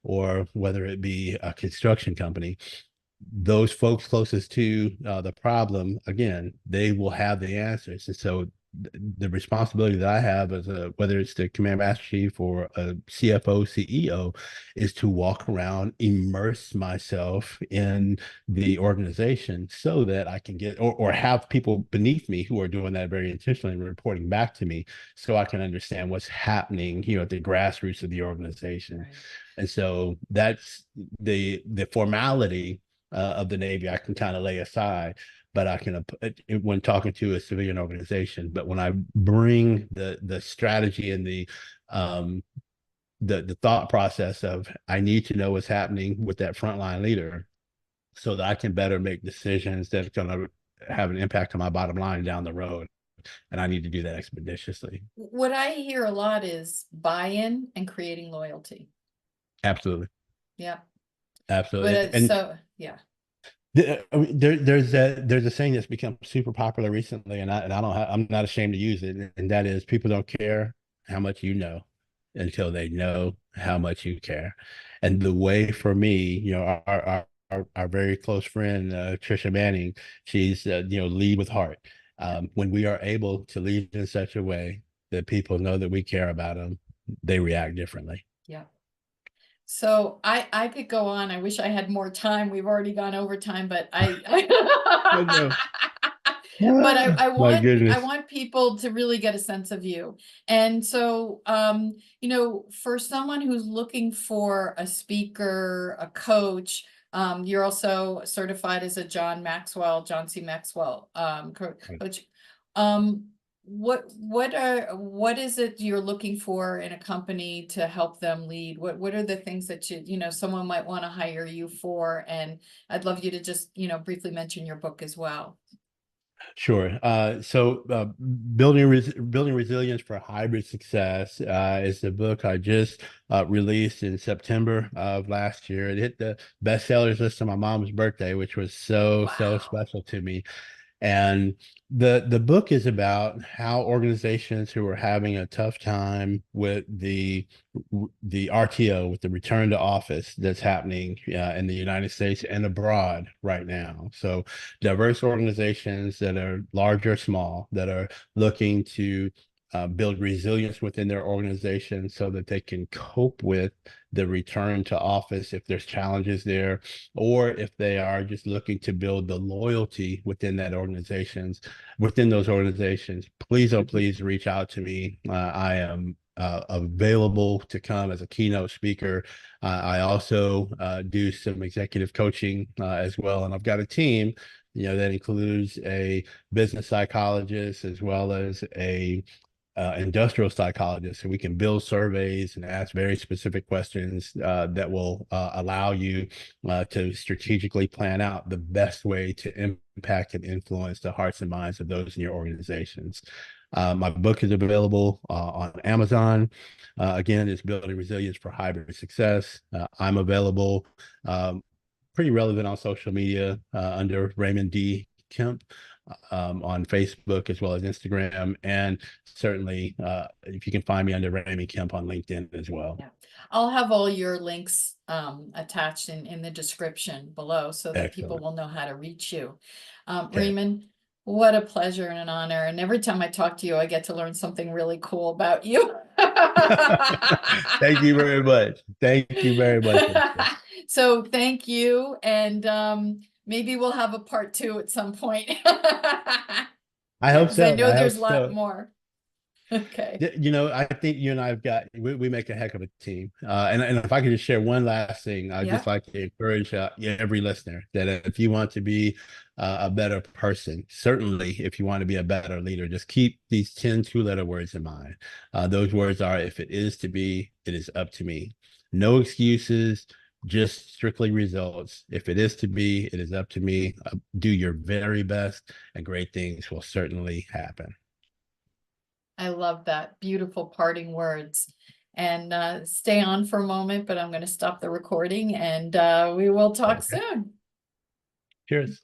Speaker 2: or whether it be a construction company, those folks closest to the problem, again, they will have the answers. And so the responsibility that I have as whether it's the command master chief or a CFO, CEO, is to walk around, immerse myself in the organization so that I can get or have people beneath me who are doing that very intentionally and reporting back to me so I can understand what's happening, at the grassroots of the organization. Right. And so that's the formality of the Navy I can kind of lay aside, but I can, when talking to a civilian organization. But when I bring the strategy and the um, the thought process of I need to know what's happening with that frontline leader so that I can better make decisions that's going to have an impact on my bottom line down the road. And I need to do that expeditiously.
Speaker 1: What I hear a lot is buy-in and creating loyalty.
Speaker 2: Absolutely.
Speaker 1: Yeah.
Speaker 2: Absolutely.
Speaker 1: But
Speaker 2: And
Speaker 1: so, yeah.
Speaker 2: there's a saying that's become super popular recently, and I'm not ashamed to use it, and that is people don't care how much you know until they know how much you care. And the way for me, our very close friend Trisha Manning, she's lead with heart. When we are able to lead in such a way that people know that we care about them, they react differently.
Speaker 1: Yeah. So I could go on. I wish I had more time. We've already gone over time, but
Speaker 2: Oh, no.
Speaker 1: but I
Speaker 2: My
Speaker 1: want
Speaker 2: goodness.
Speaker 1: people to really get a sense of you. And so for someone who's looking for a speaker, a coach, you're also certified as a John C. Maxwell coach. What is it you're looking for in a company to help them lead? What are the things that someone might want to hire you for? And I'd love you to just, briefly mention your book as well.
Speaker 2: Sure. Building resilience for hybrid success is the book I just released in September of last year. It hit the bestsellers list on my mom's birthday, which was so
Speaker 1: Wow.
Speaker 2: special to me. And the book is about how organizations who are having a tough time with the RTO, with the return to office that's happening in the United States and abroad right now. So diverse organizations that are large or small that are looking to build resilience within their organization so that they can cope with the return to office if there's challenges there, or if they are just looking to build the loyalty within those organizations. Please, oh, please reach out to me. I am available to come as a keynote speaker. I also do some executive coaching as well, and I've got a team that includes a business psychologist as well as a industrial psychologist, and we can build surveys and ask very specific questions that will allow you to strategically plan out the best way to impact and influence the hearts and minds of those in your organizations. My book is available on Amazon. Again, it's Building Resilience for Hybrid Success. I'm available, pretty relevant on social media under Raymond D. Kemp on Facebook as well as Instagram, and certainly if you can find me under Raymond Kemp on LinkedIn as well.
Speaker 1: Yeah. I'll have all your links attached in the description below so that people will know how to reach you.
Speaker 2: Okay.
Speaker 1: Raymond, what a pleasure and an honor. And every time I talk to you, I get to learn something really cool about you.
Speaker 2: Thank you very much. Thank you very much.
Speaker 1: So thank you. And maybe we'll have a part 2 at some point.
Speaker 2: I hope so.
Speaker 1: I know
Speaker 2: I
Speaker 1: there's
Speaker 2: hope
Speaker 1: a lot
Speaker 2: so.
Speaker 1: more. Okay.
Speaker 2: I think you and I we make a heck of a team. And if I could just share one last thing, I'd just like to encourage every listener that if you want to be a better person, certainly if you want to be a better leader, just keep these 10 two-letter words in mind. Those words are, if it is to be, it is up to me. No excuses, just strictly results. If it is to be, it is up to me. Do your very best, and great things will certainly happen.
Speaker 1: I love that. Beautiful parting words. And stay on for a moment, but I'm going to stop the recording and we will talk soon.
Speaker 2: Cheers.